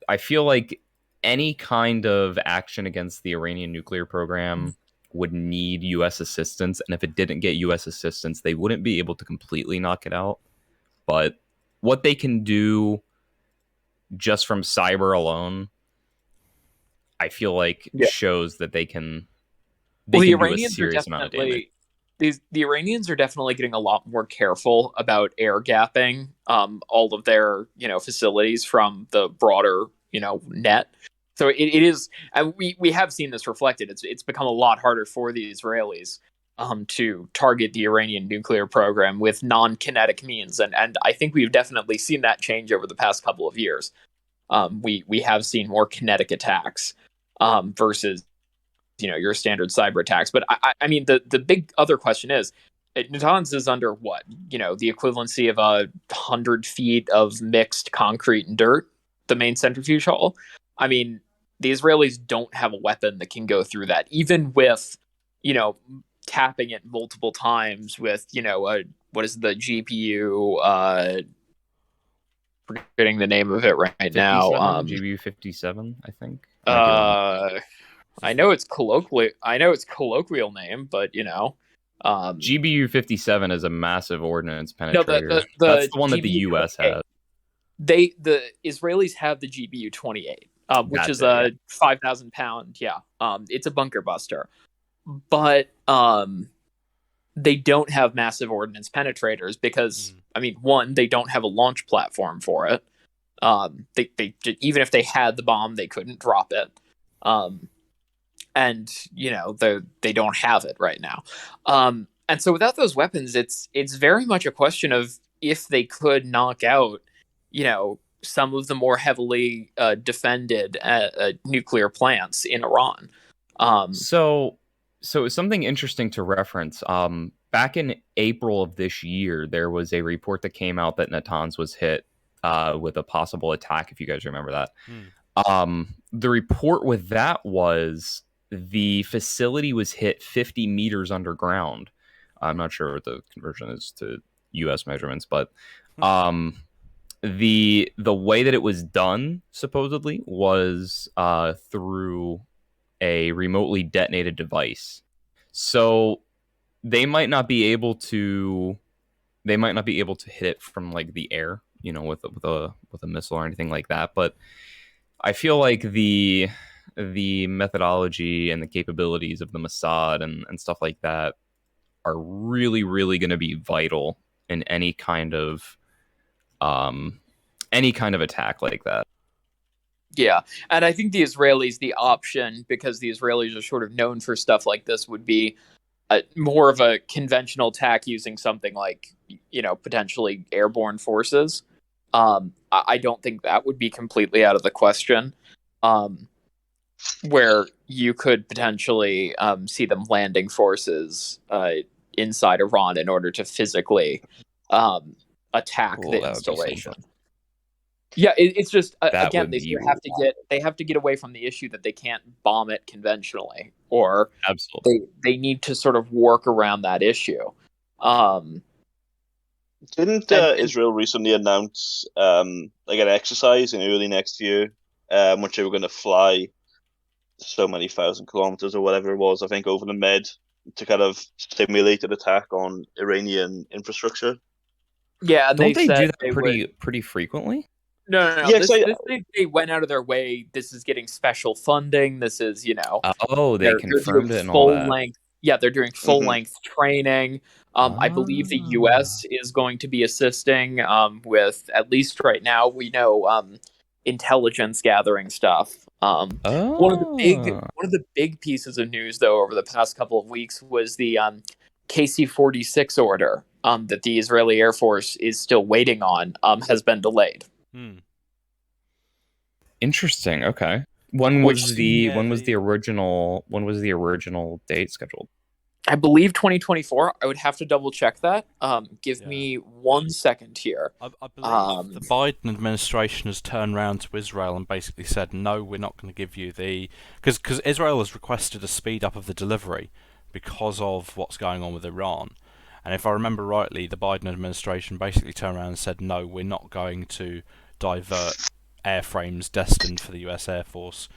I feel like any kind of action against the Iranian nuclear program would need US assistance, and if it didn't get US assistance, they wouldn't be able to completely knock it out. But what they can do just from cyber alone, I feel like shows that they can do a serious amount of damage. The Iranians are definitely getting a lot more careful about air gapping all of their facilities from the broader net. So it is, and we have seen this reflected. It's become a lot harder for the Israelis to target the Iranian nuclear program with non-kinetic means, and I think we've definitely seen that change over the past couple of years. We have seen more kinetic attacks versus your standard cyber attacks. But I mean, the big other question is, Natanz is under what? The equivalency of 100 feet of mixed concrete and dirt, the main centrifuge hall. I mean, the Israelis don't have a weapon that can go through that, even with, tapping it multiple times with, what is the GPU? Forgetting the name of it right now. GPU 57, I think. I know it's colloquial name, but GBU-57 is a massive ordnance no, penetrator. the That's the one that the GBU U.S. 28. has. The Israelis have the GBU 28, which is a 5,000 pound. Yeah, it's a bunker buster, but they don't have massive ordnance penetrators because one, they don't have a launch platform for it. They even if they had the bomb, they couldn't drop it. And they don't have it right now. And so without those weapons, it's very much a question of if they could knock out, some of the more heavily defended nuclear plants in Iran. So something interesting to reference. Back in April of this year, there was a report that came out that Natanz was hit with a possible attack, if you guys remember that. The report with that was the facility was hit 50 meters underground. I'm not sure what the conversion is to U.S. measurements, but the way that it was done supposedly was through a remotely detonated device. So they might not be able to hit it from like the air, with a missile or anything like that. But I feel like the methodology and the capabilities of the Mossad and stuff like that are really, really going to be vital in any kind of attack like that. Yeah, and I think the Israelis, the option, because the Israelis are sort of known for stuff like this, would be more of a conventional attack using something like, potentially airborne forces. I don't think that would be completely out of the question, where you could potentially see them landing forces inside Iran in order to physically attack the installation. Yeah, it's just again they have to get away from the issue that they can't bomb it conventionally, or absolutely they need to sort of work around that issue. Didn't Israel recently announce an exercise in early next year, which they were going to fly so many thousand kilometers or whatever it was, I think, over the Med to kind of stimulate an attack on Iranian infrastructure? Yeah, and don't they said do that pretty frequently? No. Yeah, they went out of their way. This is getting special funding. This is, they confirmed it and all that. Yeah, they're doing full length training. I believe the U.S. is going to be assisting with, at least right now, we know intelligence gathering stuff. One of the big pieces of news, though, over the past couple of weeks was the KC-46 order that the Israeli Air Force is still waiting on has been delayed. Interesting. Okay. When was the original date scheduled? I believe 2024. I would have to double check that. Give me 1 second here. I believe the Biden administration has turned around to Israel and basically said, no, we're not going to give you the... Because Israel has requested a speed up of the delivery because of what's going on with Iran. And if I remember rightly, the Biden administration basically turned around and said, no, we're not going to divert airframes destined for the US Air Force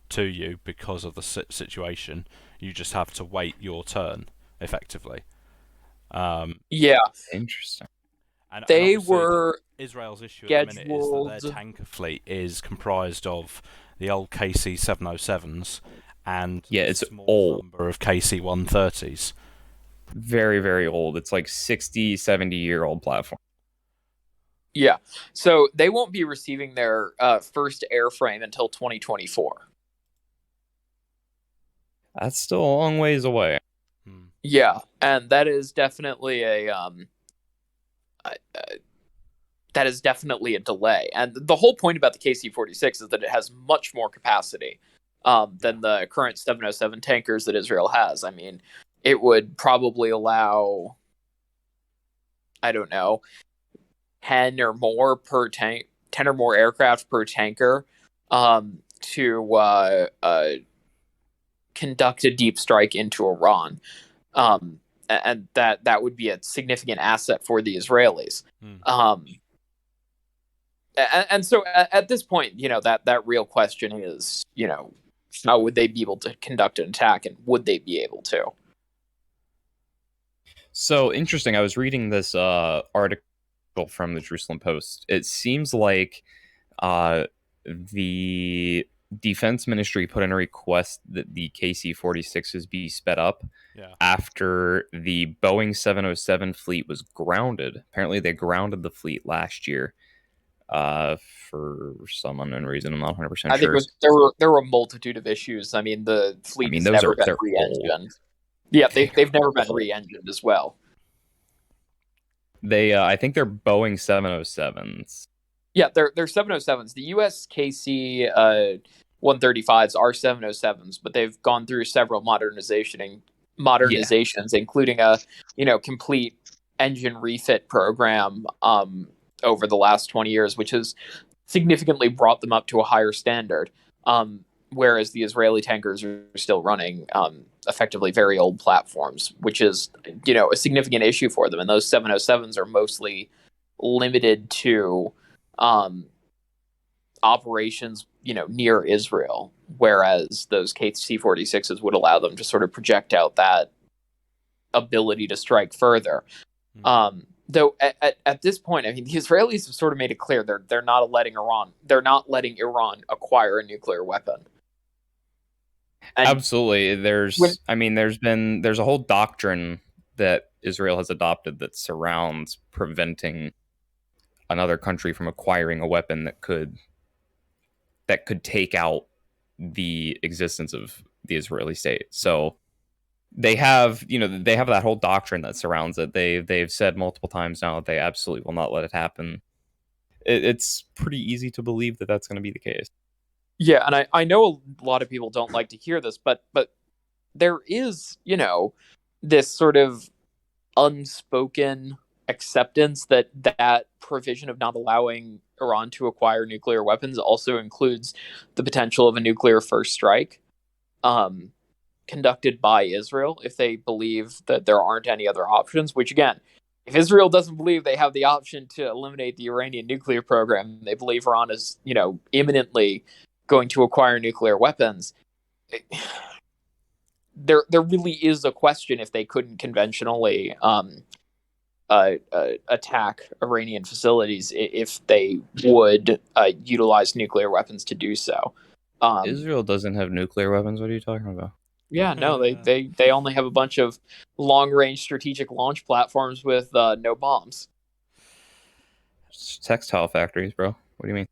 to you because of the situation. You just have to wait your turn, effectively. Yeah. Interesting. And they were Israel's issue at the minute is that their tanker fleet is comprised of the old KC-707s and it's a small old number of KC-130s. Very, very old. It's like 60, 70-year-old platform. Yeah. So they won't be receiving their first airframe until 2024. That's still a long ways away. Yeah, and that is definitely a delay. And the whole point about the KC-46 is that it has much more capacity than the current 707 tankers that Israel has. I mean, it would probably allow, I don't know, 10 or more aircraft per tanker to conduct a deep strike into Iran. And that would be a significant asset for the Israelis. And so at this point, that real question is, how would they be able to conduct an attack, and would they be able to? So interesting. I was reading this article from the Jerusalem Post. It seems like the Defense Ministry put in a request that the KC-46s be sped up after the Boeing 707 fleet was grounded. Apparently, they grounded the fleet last year for some unknown reason. I'm not 100% sure. I think there were a multitude of issues. I mean, the fleet has never been re-engined. Yeah, they've never been re-engined as well. I think they're Boeing 707s. Yeah, they're 707s. The US KC 135s are 707s, but they've gone through several modernizations, including a complete engine refit program over the last 20 years, which has significantly brought them up to a higher standard. Whereas the Israeli tankers are still running effectively very old platforms, which is a significant issue for them. And those 707s are mostly limited to operations near Israel, whereas those KC-46s would allow them to sort of project out that ability to strike further. Though at this point, I mean, the Israelis have sort of made it clear they're not letting Iran acquire a nuclear weapon. And absolutely, there's a whole doctrine that Israel has adopted that surrounds preventing another country from acquiring a weapon that could take out the existence of the Israeli state. So they have that whole doctrine that surrounds it. They've said multiple times now that they absolutely will not let it happen. It's pretty easy to believe that that's going to be the case. Yeah, and I know a lot of people don't like to hear this, but there is, this sort of unspoken acceptance that provision of not allowing Iran to acquire nuclear weapons also includes the potential of a nuclear first strike conducted by Israel if they believe that there aren't any other options, which again, if Israel doesn't believe they have the option to eliminate the Iranian nuclear program, they believe Iran is, imminently going to acquire nuclear weapons. There really is a question if they couldn't conventionally attack Iranian facilities if they would utilize nuclear weapons to do so. Israel doesn't have nuclear weapons. What are you talking about? Yeah, no, they only have a bunch of long-range strategic launch platforms with no bombs. It's textile factories, bro. What do you mean?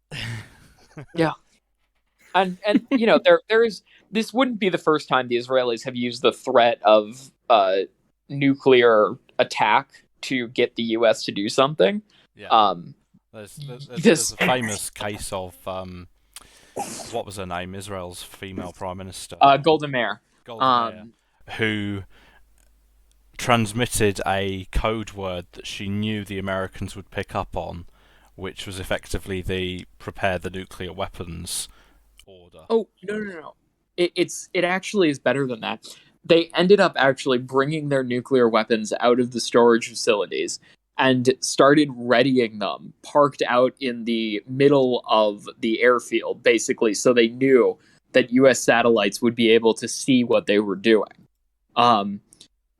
Yeah. And this wouldn't be the first time the Israelis have used the threat of nuclear attack to get the U.S. to do something. Yeah. There's a famous case of what was her name? Israel's female prime minister, Golda Meir. Who transmitted a code word that she knew the Americans would pick up on, which was effectively the prepare the nuclear weapons order. Oh, no. It actually is better than that. They ended up actually bringing their nuclear weapons out of the storage facilities and started readying them, parked out in the middle of the airfield, basically, so they knew that U.S. satellites would be able to see what they were doing. And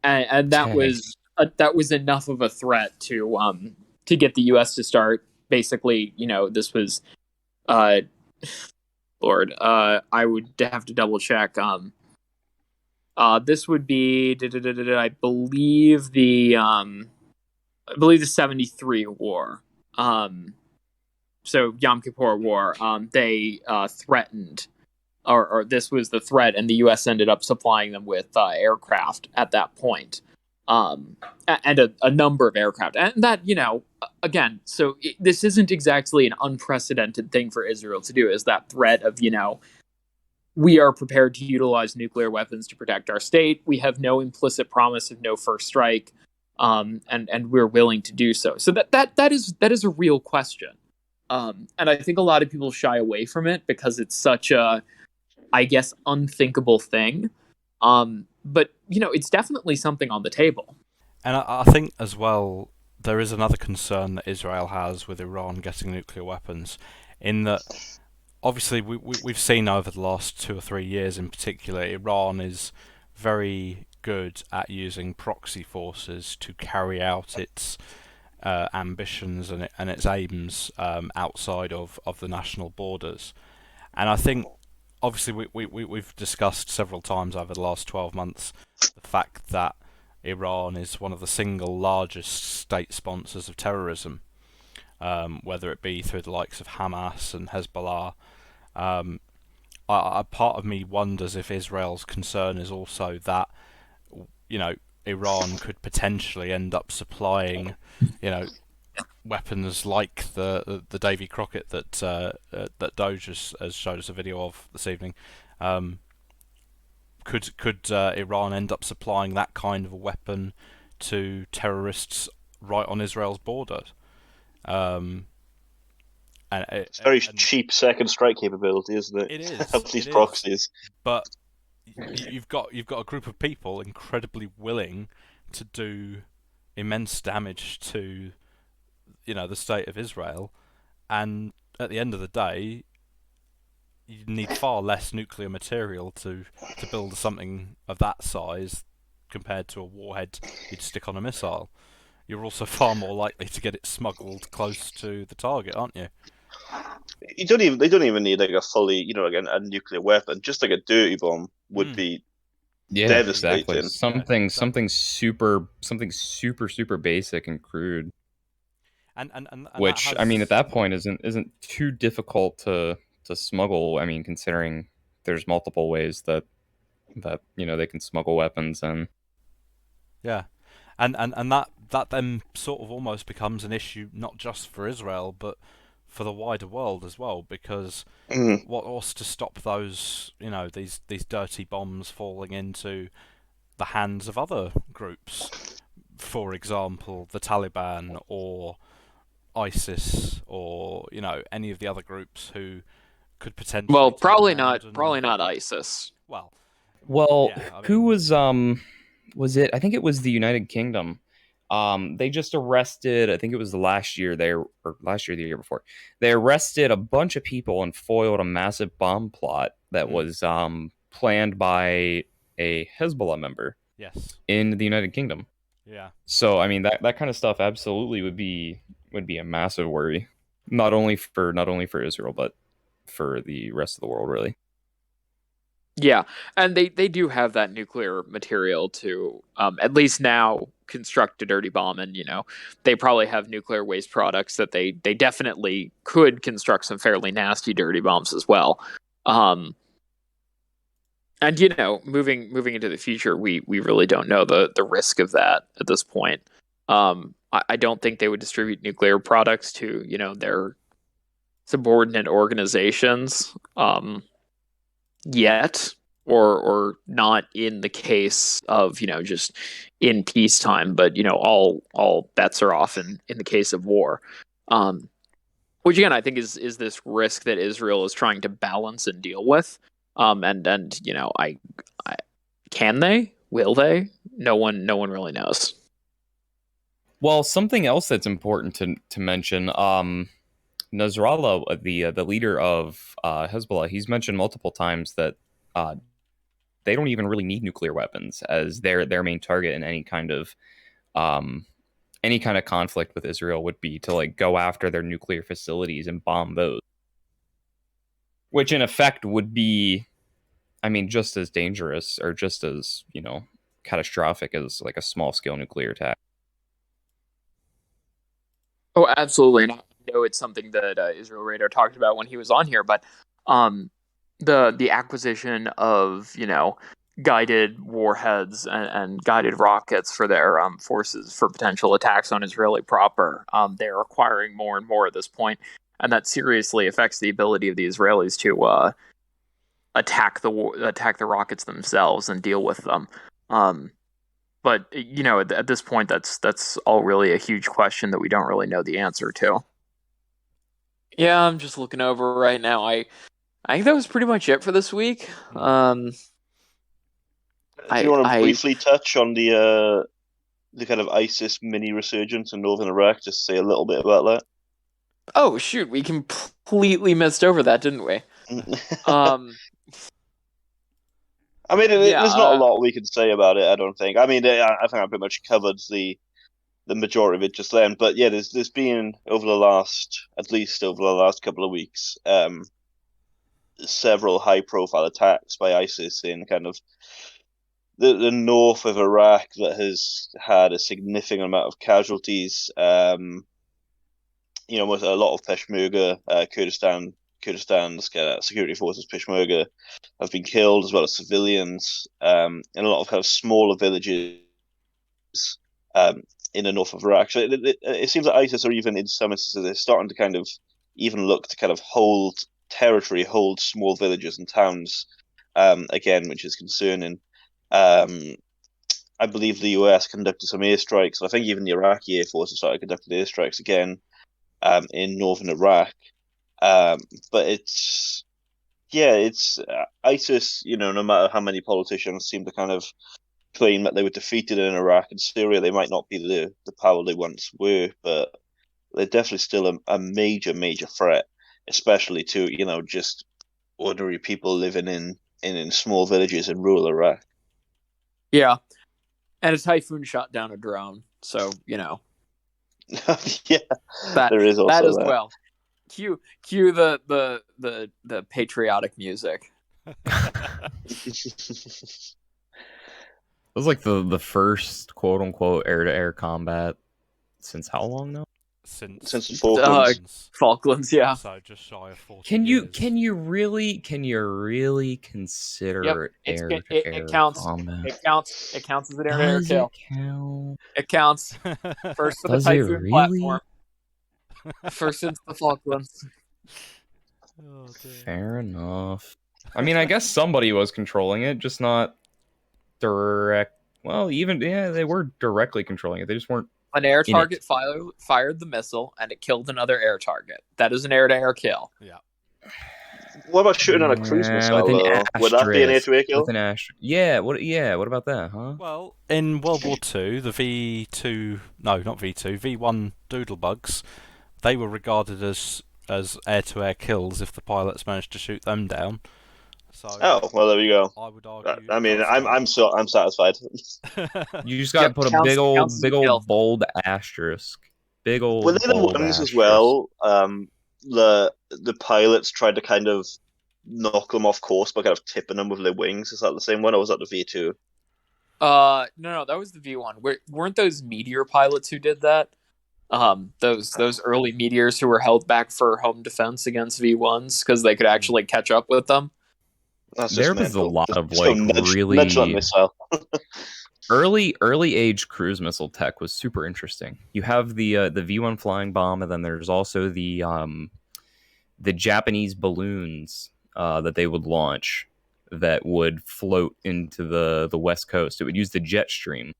that was enough of a threat to get the U.S. to start. Basically, this was, Lord, I would have to double check. This would be, I believe the 73 war. So Yom Kippur War. They threatened, or this was the threat, and the U.S. ended up supplying them with aircraft at that point, and a number of aircraft, and that again. So this isn't exactly an unprecedented thing for Israel to do. Is that threat of we are prepared to utilize nuclear weapons to protect our state. We have no implicit promise of no first strike, and we're willing to do so. So that is a real question, and I think a lot of people shy away from it because it's such a, I guess, unthinkable thing. But it's definitely something on the table. And I think as well, there is another concern that Israel has with Iran getting nuclear weapons, in that obviously we've seen over the last 2 or 3 years in particular, Iran is very good at using proxy forces to carry out its ambitions and its aims outside of the national borders. And I think, obviously, we've discussed several times over the last 12 months the fact that Iran is one of the single largest state sponsors of terrorism, whether it be through the likes of Hamas and Hezbollah. Part of me wonders if Israel's concern is also that, Iran could potentially end up supplying, weapons like the Davy Crockett that Doge has showed us a video of this evening. Could Iran end up supplying that kind of a weapon to terrorists right on Israel's border? It's very cheap second strike capability, isn't it? It is. Of these proxies. But you've got a group of people incredibly willing to do immense damage to, the state of Israel, and at the end of the day, you need far less nuclear material to build something of that size compared to a warhead you'd stick on a missile. You're also far more likely to get it smuggled close to the target, aren't you? They don't even need like a fully, like a nuclear weapon. Just like a dirty bomb would be devastating. Exactly. Something super basic and crude. And which I mean, at that point, isn't too difficult to smuggle. I mean, considering there's multiple ways that they can smuggle weapons in. Yeah, and that then sort of almost becomes an issue not just for Israel but for the wider world as well, because what was to stop those, these dirty bombs falling into the hands of other groups, for example, the Taliban or ISIS or any of the other groups who could potentially. Well, probably not ISIS. Well, yeah, who was was it? I think it was the United Kingdom. They just arrested, I think it was last year, the year before. They arrested a bunch of people and foiled a massive bomb plot that was planned by a Hezbollah member. Yes. In the United Kingdom. Yeah. So I mean that kind of stuff absolutely would be a massive worry, not only for Israel but for the rest of the world, really. Yeah, and they do have that nuclear material to at least now construct a dirty bomb, and they probably have nuclear waste products that they definitely could construct some fairly nasty dirty bombs as well. And moving into the future, we really don't know the risk of that at this point. I don't think they would distribute nuclear products to their subordinate organizations yet, or not in the case of just in peacetime, but all bets are off in the case of war. Which again I think is this risk that Israel is trying to balance and deal with. And I can they? Will they? No one really knows. Well, something else that's important to mention, Nasrallah, the leader of Hezbollah, he's mentioned multiple times that they don't even really need nuclear weapons as their main target in any kind of conflict with Israel would be to go after their nuclear facilities and bomb those. Which in effect would be, I mean, just as dangerous or just as, catastrophic as a small scale nuclear attack. Oh, absolutely. And I know it's something that Israel Radar talked about when he was on here, but the acquisition of, guided warheads and guided rockets for their forces for potential attacks on Israeli proper, they're acquiring more and more at this point. And that seriously affects the ability of the Israelis to attack the rockets themselves and deal with them. But at this point, that's all really a huge question that we don't really know the answer to. Yeah, I'm just looking over right now. I think that was pretty much it for this week. Do you want to briefly touch on the kind of ISIS mini resurgence in northern Iraq? Just say a little bit about that. Oh shoot, we completely missed over that, didn't we? Um, I mean, yeah, there's not a lot we can say about it. I don't think. I mean, I think I pretty much covered the majority of it just then. But yeah, there's been at least over the last couple of weeks, several high profile attacks by ISIS in kind of the north of Iraq that has had a significant amount of casualties. With a lot of Peshmerga, Kurdistan's security forces, Peshmerga, have been killed, as well as civilians, in a lot of kind of smaller villages in the north of Iraq. So it seems that ISIS are even, in some instances, they're starting to kind of even look to kind of hold territory, hold small villages and towns again, which is concerning. I believe the US conducted some airstrikes. I think even the Iraqi Air Force has started conducting airstrikes again in northern Iraq. But it's ISIS. No matter how many politicians seem to kind of claim that they were defeated in Iraq and Syria, they might not be the power they once were, but they're definitely still a major threat, especially to just ordinary people living in small villages in rural Iraq. yeah, and a typhoon shot down a drone, so Yeah, that there is also that as that. well. Cue the patriotic music. It was like the first quote unquote air to air combat since how long now? Since Since Falklands. Falklands, yeah. So just shy of 40 Can years. you really consider Yep, air to air it counts. combat? It counts. It counts as an air to air Does kill. it count? It counts. First for the Does it Typhoon really? platform. First since the Falklands. Oh, dear. Fair enough. I mean, I guess somebody was controlling it, just not direct. Well, they were directly controlling it. They just weren't. An air In target fired the missile, and it killed another air target. That is an air-to-air kill. Yeah. What about shooting on a cruise missile, with an though? Would that be an asterisk. air-to-air kill? With an asterisk. Yeah. What about that, huh? Well, in World War II, the V2, no, not V2, V1 Doodlebugs, they were regarded as air-to-air kills if the pilots managed to shoot them down. So, Oh, well, there you go. I would argue. I mean, I'm satisfied. You just gotta put a counts big as a kill. old bold asterisk. Big old Were they the bold ones as asterisk. well? The pilots tried to kind of knock them off course by kind of tipping them with their wings. Is that the same one, or was that the V2? No, that was the V1. Weren't those Meteor pilots who did that? Those early Meteors who were held back for home defense against V1s because they could actually catch up with them. That's There just was a mental. lot Just of go like nudge really that missile. early age cruise missile tech was super interesting. You have the V1 flying bomb, and then there's also the Japanese balloons that they would launch that would float into the west coast. It would use the jet stream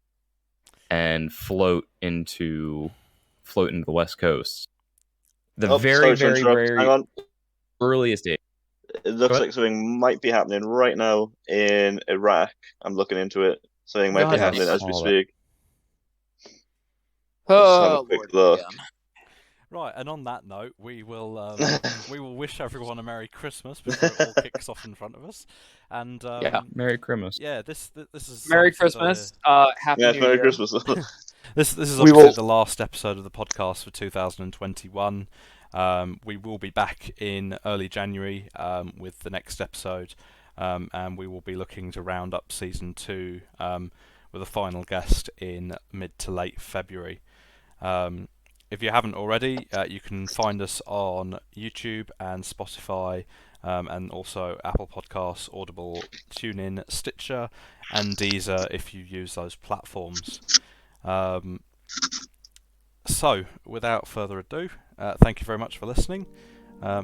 and float into the west coast. The very Hang on. earliest days. It looks like something might be happening right now in Iraq. I'm looking into it. Something might be happening as we speak. Let's have a quick look. Right, and on that note, we will wish everyone a Merry Christmas before it all kicks off in front of us. And Merry Christmas. Yeah, this is Merry Christmas. Happy New Merry Year. Christmas. This is obviously the last episode of the podcast for 2021. We will be back in early January with the next episode, and we will be looking to round up season 2 with a final guest in mid to late February. If you haven't already, you can find us on YouTube and Spotify, and also Apple Podcasts, Audible, TuneIn, Stitcher, and Deezer if you use those platforms. So, without further ado, thank you very much for listening.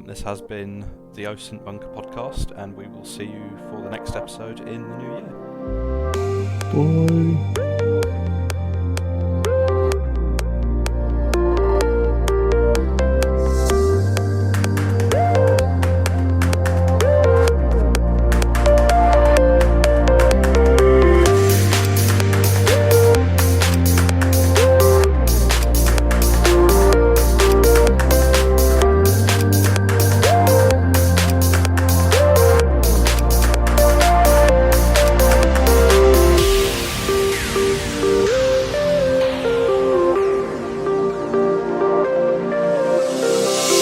This has been the Osint Bunker podcast, and we will see you for the next episode in the new year. Bye.